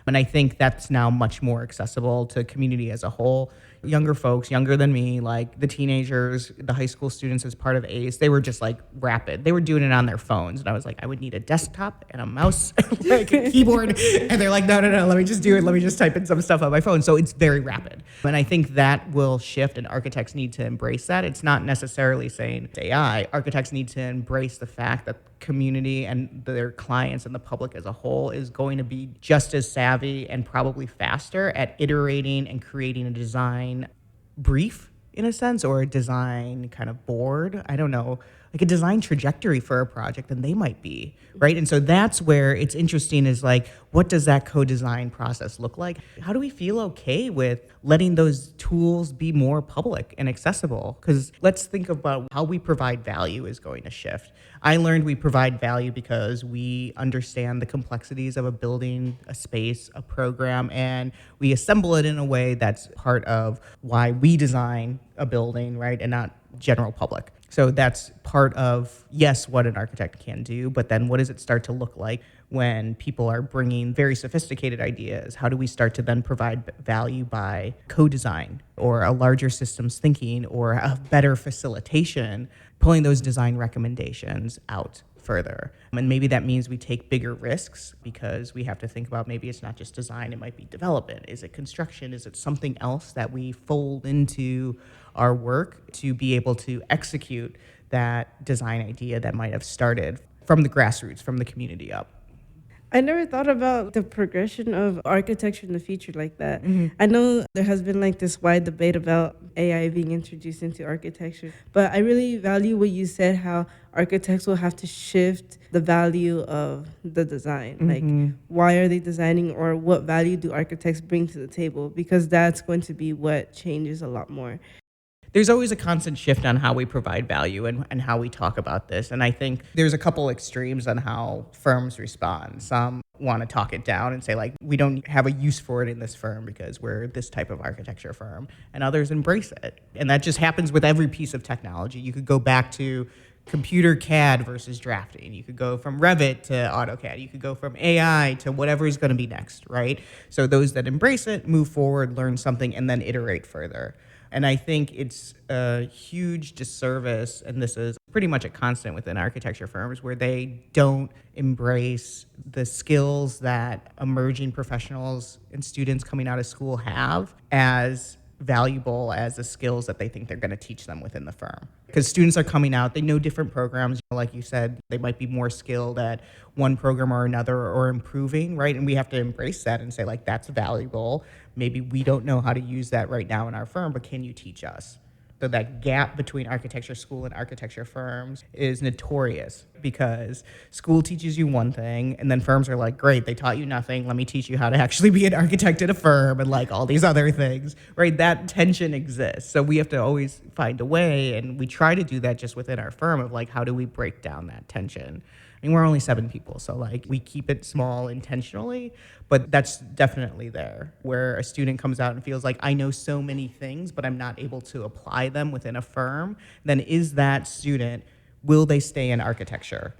And I think that's now much more accessible to community as a whole. Younger folks, younger than me, like the teenagers, the high school students as part of ACE, they were just like rapid. They were doing it on their phones. And I was like, I would need a desktop and a mouse, like a keyboard. And they're like, no, let me just do it. Let me just type in some stuff on my phone. So it's very rapid. And I think that will shift, and architects need to embrace that. It's not necessarily saying it's AI. Architects need to embrace the fact that community and their clients and the public as a whole is going to be just as savvy and probably faster at iterating and creating a design brief in a sense, or a design kind of board. I don't know, like a design trajectory for a project than they might be, right? And so that's where it's interesting is like, what does that co-design process look like? How do we feel okay with letting those tools be more public and accessible? Because let's think about how we provide value is going to shift. I learned we provide value because we understand the complexities of a building, a space, a program, and we assemble it in a way that's part of why we design a building, right? And not general public. So that's part of, yes, what an architect can do, but then what does it start to look like when people are bringing very sophisticated ideas? How do we start to then provide value by co-design or a larger systems thinking or a better facilitation, pulling those design recommendations out further? And maybe that means we take bigger risks because we have to think about maybe it's not just design, it might be development. Is it construction? Is it something else that we fold into our work to be able to execute that design idea that might have started from the grassroots, from the community up? I never thought about the progression of architecture in the future like that. I know there has been like this wide debate about AI being introduced into architecture, but I really value what you said, how architects will have to shift the value of the design. Like, why are they designing, or what value do architects bring to the table? Because that's going to be what changes a lot more. There's always a constant shift on how we provide value and how we talk about this. And I think there's a couple extremes on how firms respond. Some want to talk it down and say, like, we don't have a use for it in this firm because we're this type of architecture firm. And others embrace it. And that just happens with every piece of technology. You could go back to computer CAD versus drafting. You could go from Revit to AutoCAD. You could go from AI to whatever is going to be next, right? So those that embrace it, move forward, learn something, and then iterate further. And I think it's a huge disservice, and this is pretty much a constant within architecture firms, where they don't embrace the skills that emerging professionals and students coming out of school have as valuable as the skills that they think they're going to teach them within the firm. Because students are coming out, they know different programs. Like you said, they might be more skilled at one program or another or improving, right? And we have to embrace that and say, like, that's valuable. Maybe we don't know how to use that right now in our firm, but can you teach us? So that gap between architecture school and architecture firms is notorious because school teaches you one thing and then firms are like, great, they taught you nothing. Let me teach you how to actually be an architect at a firm and like all these other things, right? That tension exists. So we have to always find a way, and we try to do that just within our firm of like, how do we break down that tension? I mean, we're only 7 people, so like we keep it small intentionally, but that's definitely there where a student comes out and feels like, I know so many things, but I'm not able to apply them within a firm. Then is that student, will they stay in architecture?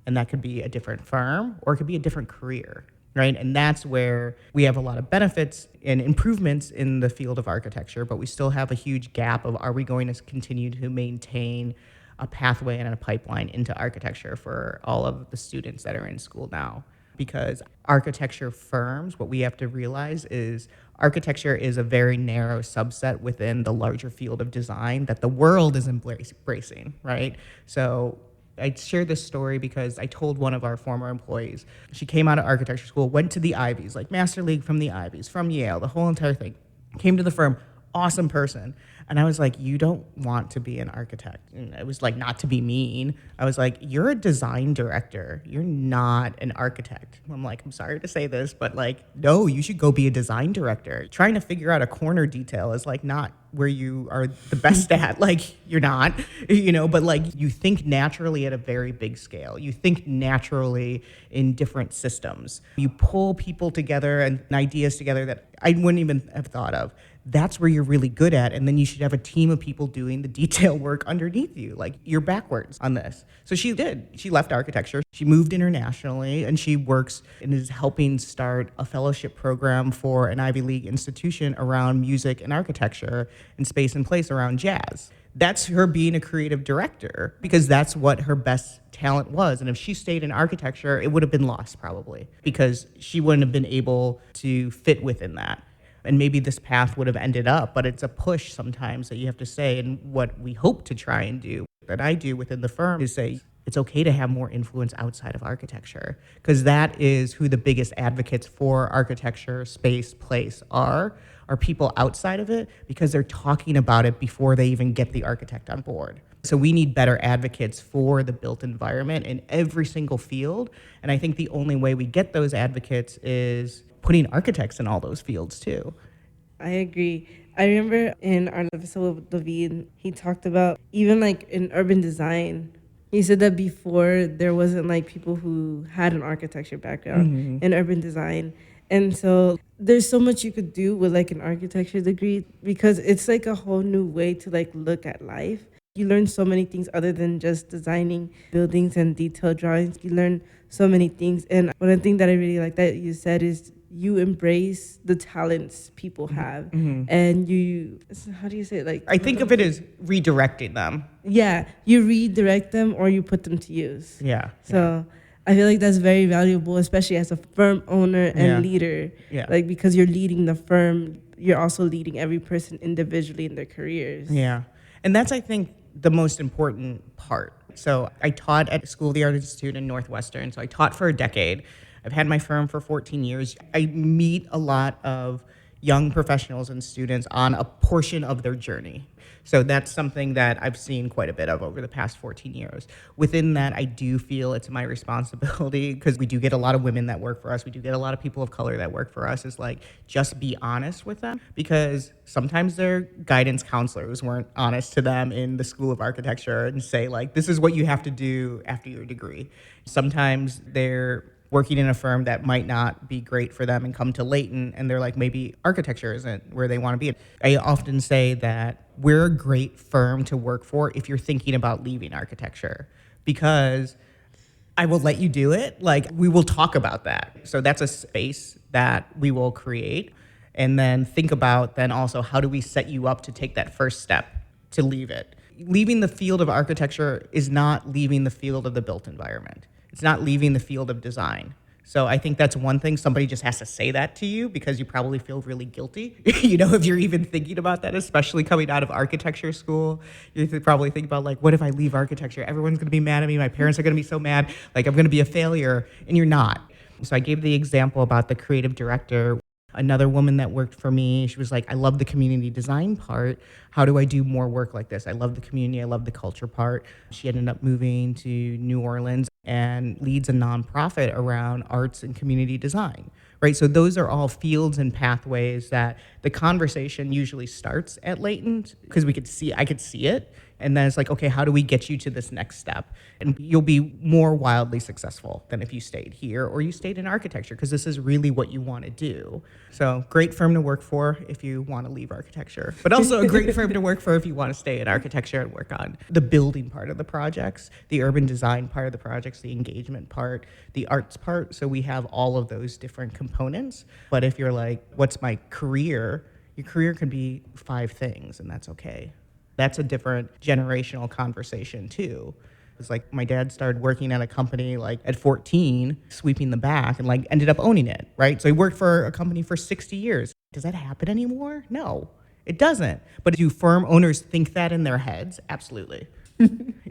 And that could be a different firm or it could be a different career, right? And that's where we have a lot of benefits and improvements in the field of architecture, but we still have a huge gap of, are we going to continue to maintain a pathway and a pipeline into architecture for all of the students that are in school now? Because architecture firms, what we have to realize is architecture is a very narrow subset within the larger field of design that the world is embracing, right? So I share this story because I told one of our former employees, she came out of architecture school, went to the Ivies, like Master League from the Ivies, from Yale, the whole entire thing, came to the firm, awesome person. And I was like, you don't want to be an architect. And it was like, not to be mean. I was like, you're a design director. You're not an architect. I'm like, I'm sorry to say this, but like, no, you should go be a design director. Trying to figure out a corner detail is like not where you are the best at. Like, you're not, but like you think naturally at a very big scale. You think naturally in different systems. You pull people together and ideas together that I wouldn't even have thought of. That's where you're really good at. And then you should have a team of people doing the detail work underneath you. Like, you're backwards on this. So she did. She left architecture. She moved internationally and she works and is helping start a fellowship program for an Ivy League institution around music and architecture and space and place around jazz. That's her being a creative director because that's what her best talent was. And if she stayed in architecture, it would have been lost probably because she wouldn't have been able to fit within that. And maybe this path would have ended up, but it's a push sometimes that you have to say. And what we hope to try and do, that I do within the firm, is say it's okay to have more influence outside of architecture, because that is who the biggest advocates for architecture, space, place are people outside of it, because they're talking about it before they even get the architect on board. So we need better advocates for the built environment in every single field. And I think the only way we get those advocates is putting architects in all those fields too. I agree. I remember in our episode with David, he talked about even like in urban design. He said that before there wasn't like people who had an architecture background in urban design. And so there's so much you could do with like an architecture degree because it's like a whole new way to like look at life. You learn so many things other than just designing buildings and detailed drawings. You learn so many things. And one thing that I really like that you said is you embrace the talents people have. And you, how do you say it? Like, I think of it as redirecting them. yeah, you redirect them or you put them to use. Yeah. So I feel like that's very valuable, especially as a firm owner and leader. Yeah. Like, because you're leading the firm, you're also leading every person individually in their careers. Yeah. And that's, I think, the most important part. So I taught at School of the Art Institute in Northwestern. So I taught for a decade. I've had my firm for 14 years. I meet a lot of young professionals and students on a portion of their journey. So that's something that I've seen quite a bit of over the past 14 years. Within that, I do feel it's my responsibility, because we do get a lot of women that work for us. We do get a lot of people of color that work for us, is like, just be honest with them, because sometimes their guidance counselors weren't honest to them in the School of Architecture and say, like, this is what you have to do after your degree. Sometimes they're working in a firm that might not be great for them and come to Latent and they're like, maybe architecture isn't where they want to be. I often say that we're a great firm to work for if you're thinking about leaving architecture, because I will let you do it. Like, we will talk about that. So that's a space that we will create, and then think about then also, how do we set you up to take that first step to leave it? Leaving the field of architecture is not leaving the field of the built environment. It's not leaving the field of design. So I think that's one thing. Somebody just has to say that to you, because you probably feel really guilty, if you're even thinking about that, especially coming out of architecture school. You probably think about, like, what if I leave architecture? Everyone's going to be mad at me. My parents are going to be so mad. Like, I'm going to be a failure. And you're not. So I gave the example about the creative director. Another woman that worked for me, she was like, I love the community design part. How do I do more work like this? I love the community. I love the culture part. She ended up moving to New Orleans and leads a nonprofit around arts and community design, right? So those are all fields and pathways that the conversation usually starts at Latent, because I could see it. And then it's like, okay, how do we get you to this next step? And you'll be more wildly successful than if you stayed here or you stayed in architecture, because this is really what you want to do. So great firm to work for if you want to leave architecture, but also a great firm to work for if you want to stay in architecture and work on the building part of the projects, the urban design part of the projects, the engagement part, the arts part. So we have all of those different components. But if you're like, what's my career? Your career could be 5 things, and that's okay. That's a different generational conversation too. It's like, my dad started working at a company like at 14, sweeping the back, and like ended up owning it, right? So he worked for a company for 60 years. Does that happen anymore? No, it doesn't. But do firm owners think that in their heads? Absolutely.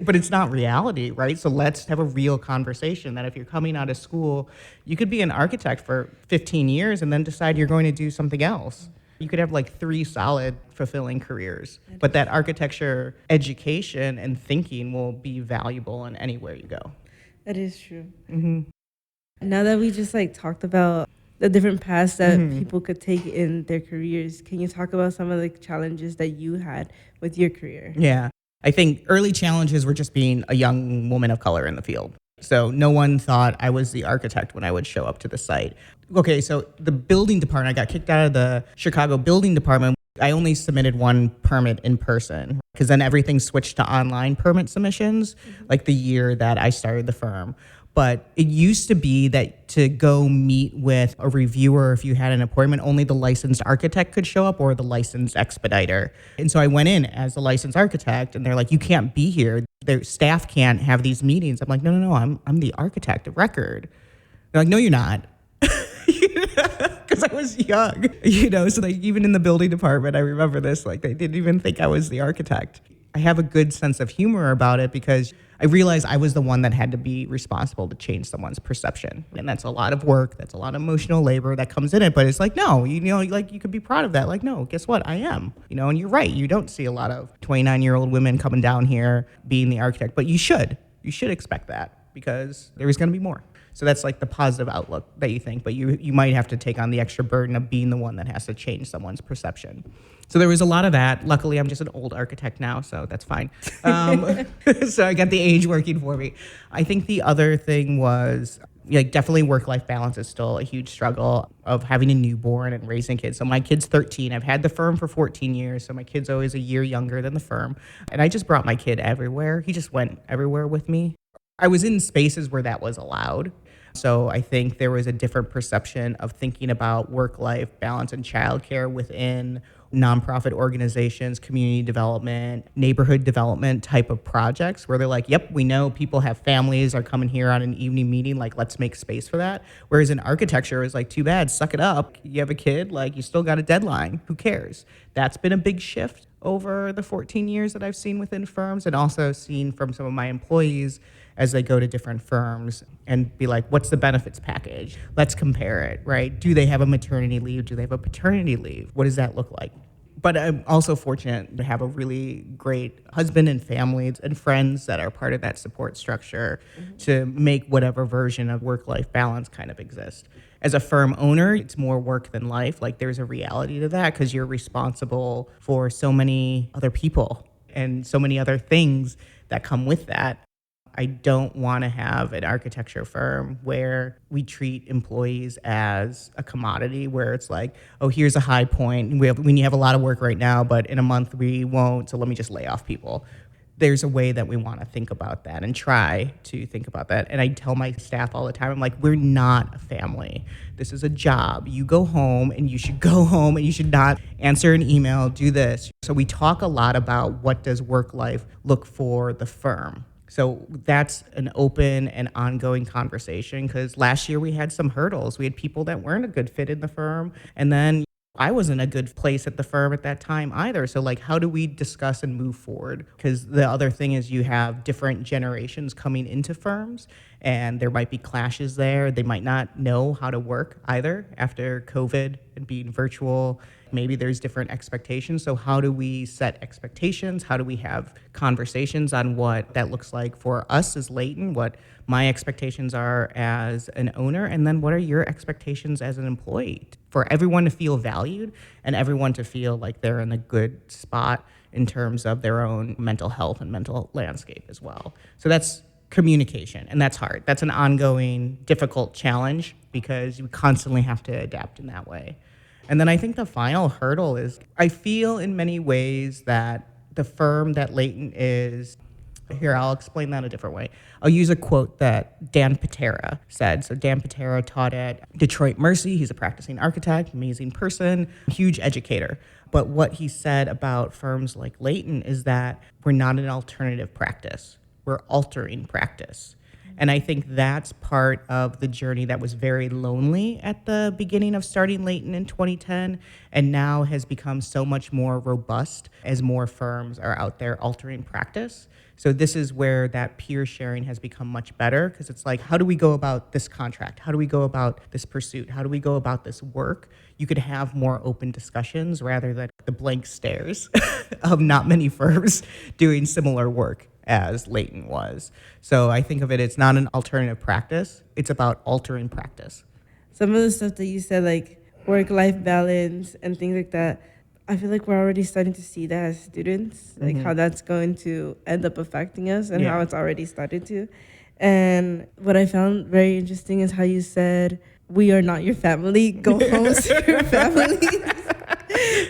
But it's not reality, right? So let's have a real conversation that if you're coming out of school, you could be an architect for 15 years and then decide you're going to do something else. You could have like 3 solid, fulfilling careers, but that architecture education and thinking will be valuable in anywhere you go. That is true. Mm-hmm. Now that we just like talked about the different paths that people could take in their careers, can you talk about some of the challenges that you had with your career? Yeah, I think early challenges were just being a young woman of color in the field. So no one thought I was the architect when I would show up to the site. Okay, so the building department, I got kicked out of the Chicago building department. I only submitted 1 permit in person, because then everything switched to online permit submissions, like the year that I started the firm. But it used to be that to go meet with a reviewer, if you had an appointment, only the licensed architect could show up or the licensed expediter. And so I went in as the licensed architect, and they're like, you can't be here. Their staff can't have these meetings. I'm like, no, I'm the architect of record. They're like, no, you're not. Because I was young, so like even in the building department, I remember this, like they didn't even think I was the architect. I have a good sense of humor about it, because I realized I was the one that had to be responsible to change someone's perception. And that's a lot of work. That's a lot of emotional labor that comes in it. But it's like, no, like you could be proud of that. Like, no, guess what? I am, and you're right. You don't see a lot of 29-year-old women coming down here being the architect, but you should expect that, because there is going to be more. So that's like the positive outlook that you think, but you might have to take on the extra burden of being the one that has to change someone's perception. So there was a lot of that. Luckily, I'm just an old architect now, so that's fine. So I got the age working for me. I think the other thing was Like, definitely work-life balance is still a huge struggle of having a newborn and raising kids. So my kid's 13. I've had the firm for 14 years, so my kid's always a year younger than the firm. And I just brought my kid everywhere. He just went everywhere with me. I was in spaces where that was allowed. So I think there was a different perception of thinking about work-life balance and childcare within nonprofit organizations, community development, neighborhood development type of projects where they're like, yep, we know people have families, are coming here on an evening meeting, like, let's make space for that. Whereas in architecture, it's like, too bad, suck it up. You have a kid, like, you still got a deadline. Who cares? That's been a big shift over the 14 years that I've seen within firms, and also seen from some of my employees as they go to different firms and be like, what's the benefits package? Let's compare it, right? Do they have a maternity leave? Do they have a paternity leave? What does that look like? But I'm also fortunate to have a really great husband and family and friends that are part of that support structure to make whatever version of work-life balance kind of exist. As a firm owner, it's more work than life. Like, there's a reality to that because you're responsible for so many other people and so many other things that come with that. I don't want to have an architecture firm where we treat employees as a commodity, where it's like, oh, here's a high point. We have a lot of work right now, but in a month we won't, so let me just lay off people. There's a way that we want to think about that and try to think about that. And I tell my staff all the time, I'm like, we're not a family. This is a job. You go home and you should go home and you should not answer an email, do this. So we talk a lot about what does work life look for the firm. So that's an open and ongoing conversation, because last year we had some hurdles. We had people that weren't a good fit in the firm, and then I wasn't a good place at the firm at that time either. So, like, how do we discuss and move forward? Because the other thing is you have different generations coming into firms, and there might be clashes there. They might not know how to work either after COVID and being virtual. Maybe there's different expectations. So how do we set expectations? How do we have conversations on what that looks like for us as Latent, what my expectations are as an owner, and then what are your expectations as an employee? For everyone to feel valued and everyone to feel like they're in a good spot in terms of their own mental health and mental landscape as well. So that's communication, and that's hard. That's an ongoing, difficult challenge because you constantly have to adapt in that way. And then I think the final hurdle is, I feel in many ways that the firm that Latent is, here, I'll explain that a different way. I'll use a quote that Dan Patera said. So Dan Patera taught at Detroit Mercy. He's a practicing architect, amazing person, huge educator. But what he said about firms like Latent is that we're not an alternative practice. We're altering practice. And I think that's part of the journey that was very lonely at the beginning of starting Latent in 2010, and now has become so much more robust as more firms are out there altering practice. So this is where that peer sharing has become much better, because it's like, how do we go about this contract? How do we go about this pursuit? How do we go about this work? You could have more open discussions rather than the blank stares of not many firms doing similar work as Latent was. So I think of it, it's not an alternative practice, it's about altering practice. Some of the stuff that you said, like work-life balance and things like that, I feel like we're already starting to see that as students, like how that's going to end up affecting us and how it's already started to. And what I found very interesting is how you said, we are not your family, go home to your family.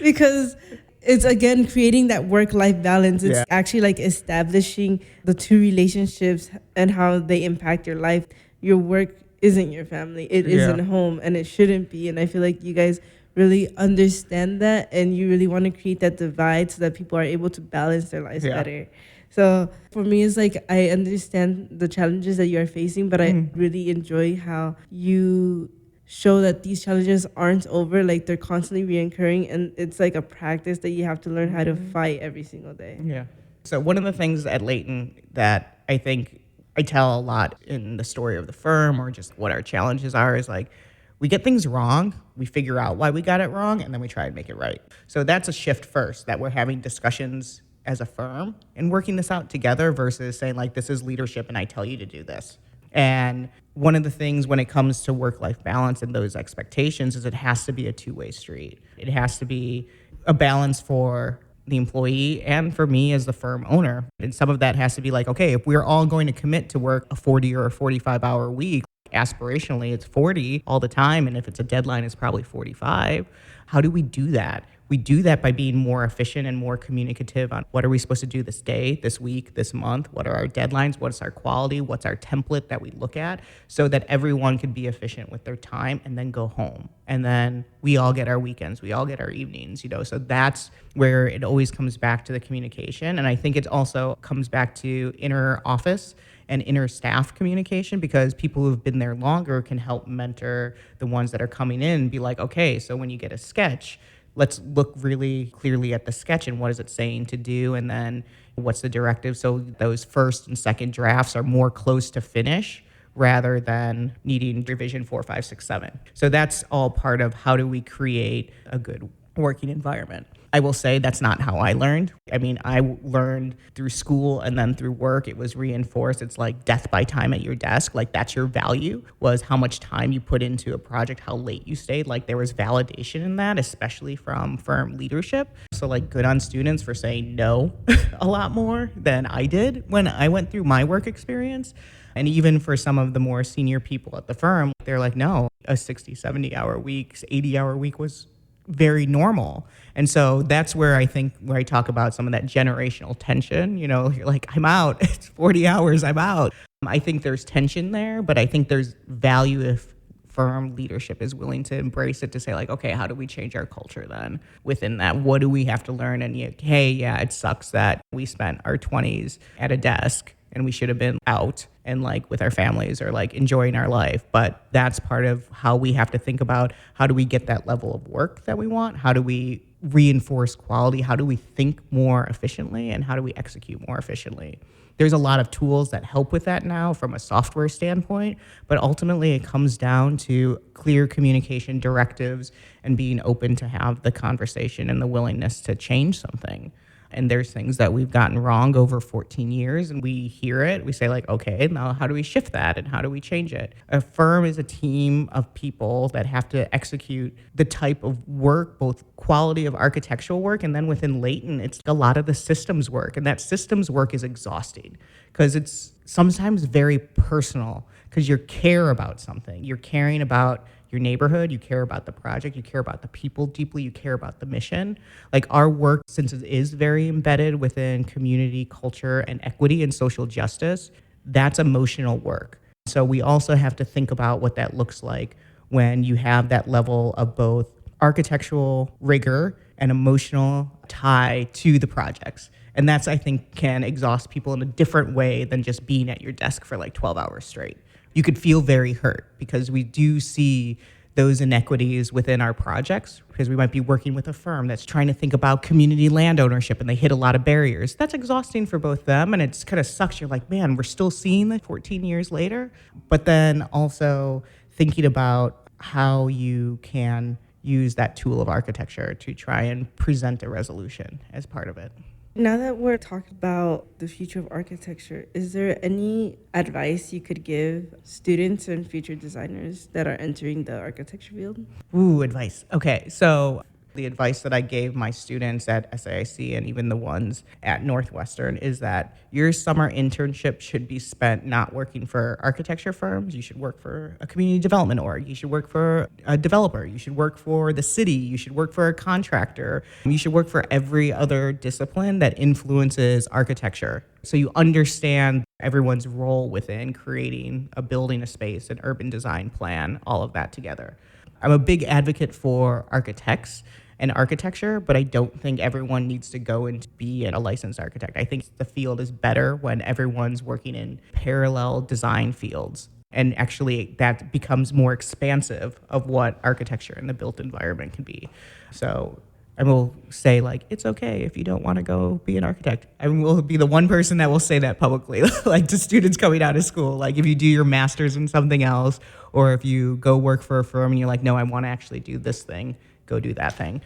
Because it's, again, creating that work-life balance. It's actually like establishing the two relationships and how they impact your life. Your work isn't your family. It isn't home, and it shouldn't be. And I feel like you guys really understand that, and you really want to create that divide so that people are able to balance their lives better. So for me, it's like, I understand the challenges that you are facing, but I really enjoy how you show that these challenges aren't over, like they're constantly reoccurring, and it's like a practice that you have to learn how to fight every single day. Yeah. So one of the things at Latent that I think I tell a lot in the story of the firm, or just what our challenges are, is like, we get things wrong, we figure out why we got it wrong, and then we try and make it right. So that's a shift first, that we're having discussions as a firm and working this out together versus saying, like, this is leadership and I tell you to do this. And one of the things when it comes to work-life balance and those expectations is it has to be a two-way street. It has to be a balance for the employee and for me as the firm owner. And some of that has to be like, okay, if we're all going to commit to work a 40 or a 45-hour week, aspirationally it's 40 all the time, and if it's a deadline, it's probably 45. How do we do that? We do that by being more efficient and more communicative on what are we supposed to do this day, this week, this month, what are our deadlines, what's our quality, what's our template that we look at, so that everyone can be efficient with their time and then go home. And then we all get our weekends, we all get our evenings, so that's where it always comes back to the communication. And I think it also comes back to inner office and inner staff communication, because people who've been there longer can help mentor the ones that are coming in and be like, okay, so when you get a sketch, let's look really clearly at the sketch and what is it saying to do, and then what's the directive, so those first and second drafts are more close to finish rather than needing revision 4, 5, 6, 7. So that's all part of how do we create a good working environment. I will say that's not how I learned. I mean, I learned through school and then through work. It was reinforced. It's like death by time at your desk. Like that's your value, was how much time you put into a project, how late you stayed. Like there was validation in that, especially from firm leadership. So like good on students for saying no a lot more than I did when I went through my work experience. And even for some of the more senior people at the firm, they're like, no, a 60, 70-hour week, 80-hour week was very normal. And so that's where I think, where I talk about some of that generational tension, you're like, I'm out, it's 40 hours, I'm out. I think there's tension there, but I think there's value if firm leadership is willing to embrace it, to say like, okay, how do we change our culture then within that? What do we have to learn? And hey, yeah, it sucks that we spent our 20s at a desk and we should have been out and like with our families or like enjoying our life. But that's part of how we have to think about, how do we get that level of work that we want? How do we reinforce quality? How do we think more efficiently? And how do we execute more efficiently? There's a lot of tools that help with that now from a software standpoint, but ultimately it comes down to clear communication directives and being open to have the conversation and the willingness to change something. And there's things that we've gotten wrong over 14 years, and we hear it. We say like, okay, now how do we shift that and how do we change it? A firm is a team of people that have to execute the type of work, both quality of architectural work, and then within Latent, it's a lot of the systems work. And that systems work is exhausting because it's sometimes very personal, because you care about something. You're caring about your neighborhood, you care about the project, you care about the people deeply, you care about the mission. Like our work, since it is very embedded within community, culture, and equity and social justice, that's emotional work. So we also have to think about what that looks like when you have that level of both architectural rigor and emotional tie to the projects. And that's, I think, can exhaust people in a different way than just being at your desk for like 12 hours straight. You could feel very hurt because we do see those inequities within our projects, because we might be working with a firm that's trying to think about community land ownership and they hit a lot of barriers. That's exhausting for both them, and it's kind of sucks. You're like, man, we're still seeing that 14 years later. But then also thinking about how you can use that tool of architecture to try and present a resolution as part of it. Now that we're talking about the future of architecture, is there any advice you could give students and future designers that are entering the architecture field? Ooh, advice. Okay, so the advice that I gave my students at SAIC and even the ones at Northwestern is that your summer internship should be spent not working for architecture firms. You should work for a community development org. You should work for a developer. You should work for the city. You should work for a contractor. You should work for every other discipline that influences architecture. So you understand everyone's role within creating a building, a space, an urban design plan, all of that together. I'm a big advocate for architects and architecture, but I don't think everyone needs to go and be a licensed architect. I think the field is better when everyone's working in parallel design fields. And actually that becomes more expansive of what architecture and the built environment can be. So I will say, like, it's okay if you don't want to go be an architect. I will be the one person that will say that publicly, like to students coming out of school. Like if you do your master's in something else, or if you go work for a firm and you're like, no, I want to actually do this thing, go do that thing.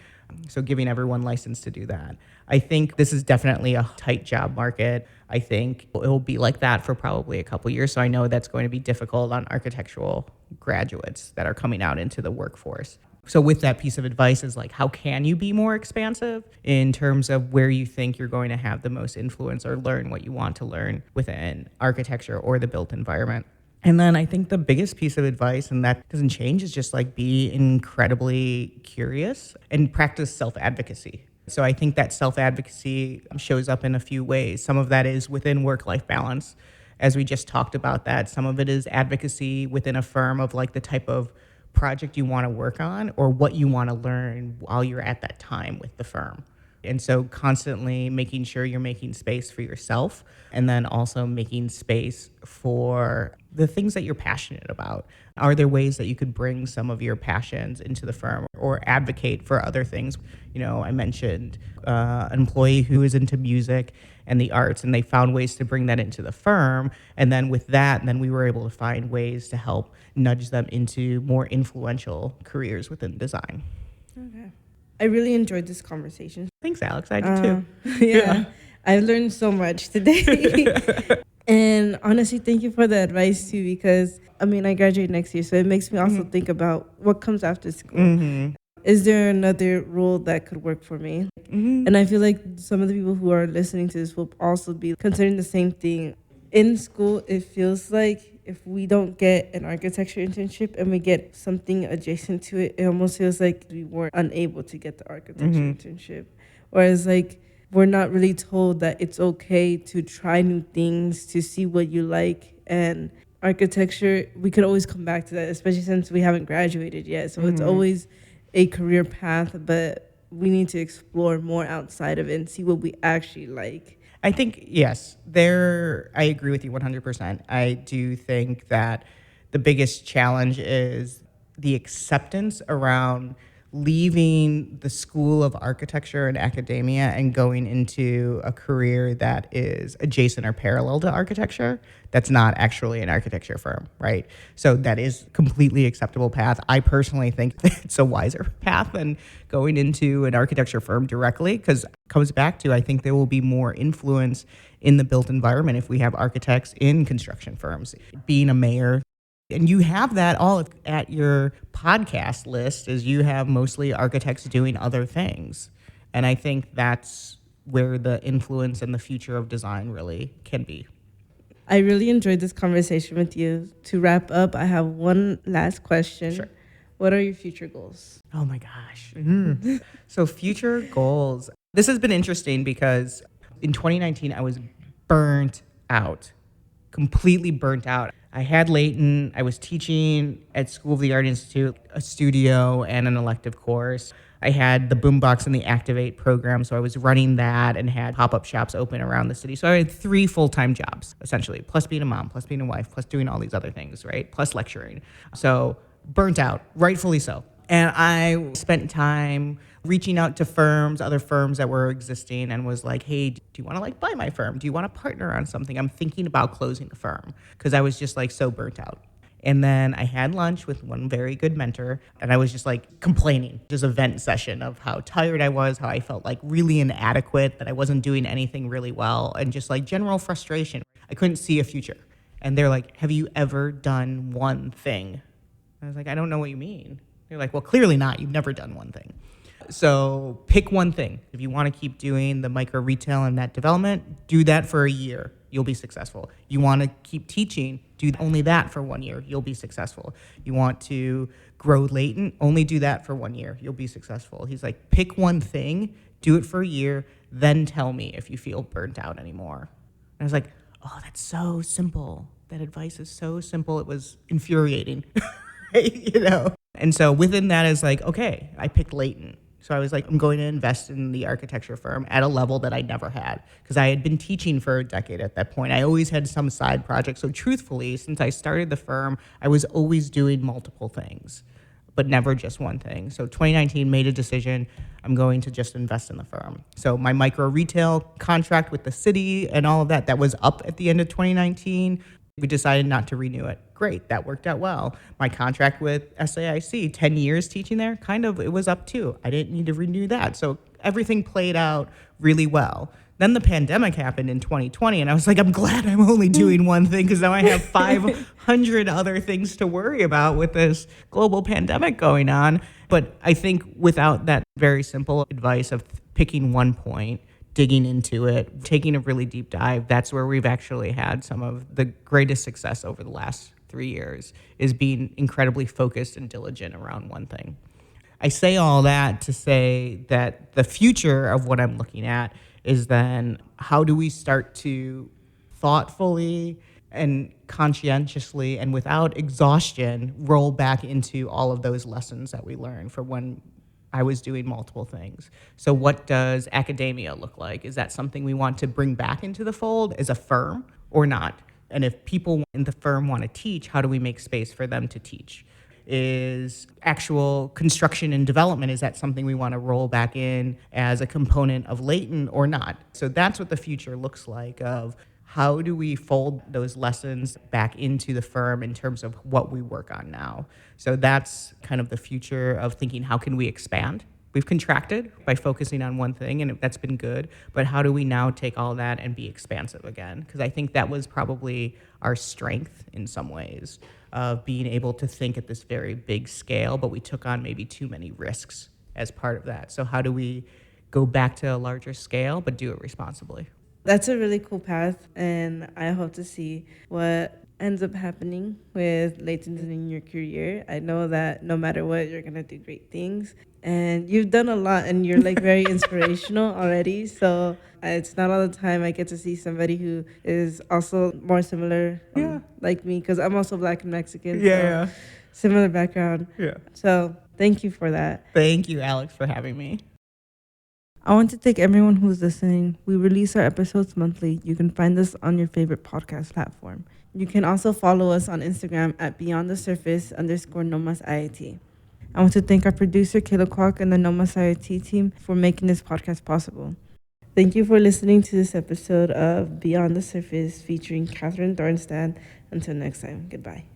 So giving everyone license to do that. I think this is definitely a tight job market. I think it will be like that for probably a couple years. So I know that's going to be difficult on architectural graduates that are coming out into the workforce. So with that piece of advice is like, how can you be more expansive in terms of where you think you're going to have the most influence or learn what you want to learn within architecture or the built environment? And then I think the biggest piece of advice, and that doesn't change, is just like be incredibly curious and practice self-advocacy. So I think that self-advocacy shows up in a few ways. Some of that is within work-life balance, as we just talked about that. Some of it is advocacy within a firm of like the type of project you want to work on or what you want to learn while you're at that time with the firm. And so constantly making sure you're making space for yourself and then also making space for the things that you're passionate about. Are there ways that you could bring some of your passions into the firm or advocate for other things? You know, I mentioned an employee who is into music and the arts, and they found ways to bring that into the firm. And then with that, then we were able to find ways to help nudge them into more influential careers within design. Okay. I really enjoyed this conversation. Thanks, Alex. I did too. Yeah, I learned so much today. And honestly, thank you for the advice too, because I mean, I graduate next year, so it makes me also think about what comes after school. Mm-hmm. Is there another role that could work for me? Mm-hmm. And I feel like some of the people who are listening to this will also be considering the same thing. In school, it feels like if we don't get an architecture internship and we get something adjacent to it, it almost feels like we were unable to get the architecture internship. Whereas like we're not really told that it's okay to try new things, to see what you like. And architecture, we could always come back to that, especially since we haven't graduated yet. So it's always a career path, but we need to explore more outside of it and see what we actually like. I think, yes, I agree with you 100%. I do think that the biggest challenge is the acceptance around leaving the school of architecture and academia and going into a career that is adjacent or parallel to architecture that's not actually an architecture firm, right? So that is completely acceptable path. I personally think it's a wiser path than going into an architecture firm directly, because it comes back to, I think there will be more influence in the built environment if we have architects in construction firms. Being a mayor, and you have that all at your podcast list, is you have mostly architects doing other things. And I think that's where the influence and the future of design really can be. I really enjoyed this conversation with you. To wrap up, I have one last question. Sure. What are your future goals? Oh my gosh. So future goals. This has been interesting because in 2019, I was burnt out, completely burnt out. I had Latent. I was teaching at School of the Art Institute, a studio and an elective course. I had the Boombox and the Activate program, so I was running that and had pop-up shops open around the city. So I had 3 full-time jobs, essentially, plus being a mom, plus being a wife, plus doing all these other things, right? Plus lecturing. So burnt out, rightfully so. And I spent time reaching out to firms, other firms that were existing, and was like, hey, do you want to like buy my firm? Do you want to partner on something? I'm thinking about closing the firm, because I was just like so burnt out. And then I had lunch with one very good mentor, and I was just like complaining, just a vent session of how tired I was, how I felt like really inadequate, that I wasn't doing anything really well, and just like general frustration. I couldn't see a future. And they're like, have you ever done one thing? I was like, I don't know what you mean. They're like, well, clearly not. You've never done one thing. So pick one thing. If you want to keep doing the micro retail and that development, do that for a year. You'll be successful. You want to keep teaching, do only that for 1 year. You'll be successful. You want to grow Latent, only do that for 1 year. You'll be successful. He's like, pick one thing, do it for a year, then tell me if you feel burnt out anymore. And I was like, oh, that's so simple. That advice is so simple. It was infuriating, you know? And so within that is like, okay, I picked Latent. So I was like, I'm going to invest in the architecture firm at a level that I never had, because I had been teaching for a decade at that point. I always had some side projects. So truthfully, since I started the firm, I was always doing multiple things, but never just one thing. So 2019 made a decision, I'm going to just invest in the firm. So my micro retail contract with the city and all of that, that was up at the end of 2019. We decided not to renew it. Great, that worked out well. My contract with SAIC, 10 years teaching there, it was up too. I didn't need to renew that. So everything played out really well. Then the pandemic happened in 2020, and I was like, I'm glad I'm only doing one thing, because now I have 500 other things to worry about with this global pandemic going on. But I think without that very simple advice of picking one point, digging into it, taking a really deep dive, that's where we've actually had some of the greatest success over the last 3 years is being incredibly focused and diligent around one thing. I say all that to say that the future of what I'm looking at is then how do we start to thoughtfully and conscientiously and without exhaustion roll back into all of those lessons that we learned from when I was doing multiple things. So what does academia look like? Is that something we want to bring back into the fold as a firm or not? And if people in the firm want to teach, how do we make space for them to teach? Is actual construction and development, is that something we want to roll back in as a component of Latent or not? So that's what the future looks like of how do we fold those lessons back into the firm in terms of what we work on now. So that's kind of the future of thinking, how can we expand? We've contracted by focusing on one thing, and that's been good. But how do we now take all that and be expansive again? Because I think that was probably our strength in some ways of being able to think at this very big scale, but we took on maybe too many risks as part of that. So how do we go back to a larger scale, but do it responsibly? That's a really cool path, and I hope to see what ends up happening with Latent in your career. I know that no matter what, you're gonna do great things, and you've done a lot, and you're like very inspirational already. So it's not all the time I get to see somebody who is also more similar, like me, because I'm also Black and Mexican. So similar background. Yeah. So thank you for that. Thank you, Alex, for having me. I want to thank everyone who's listening. We release our episodes monthly. You can find us on your favorite podcast platform. You can also follow us on Instagram at beyondthesurface_NOMAS_IIT. I want to thank our producer, Kayla Kwok, and the NOMAS IIT team for making this podcast possible. Thank you for listening to this episode of Beyond the Surface featuring Katherine Darnstadt. Until next time, goodbye.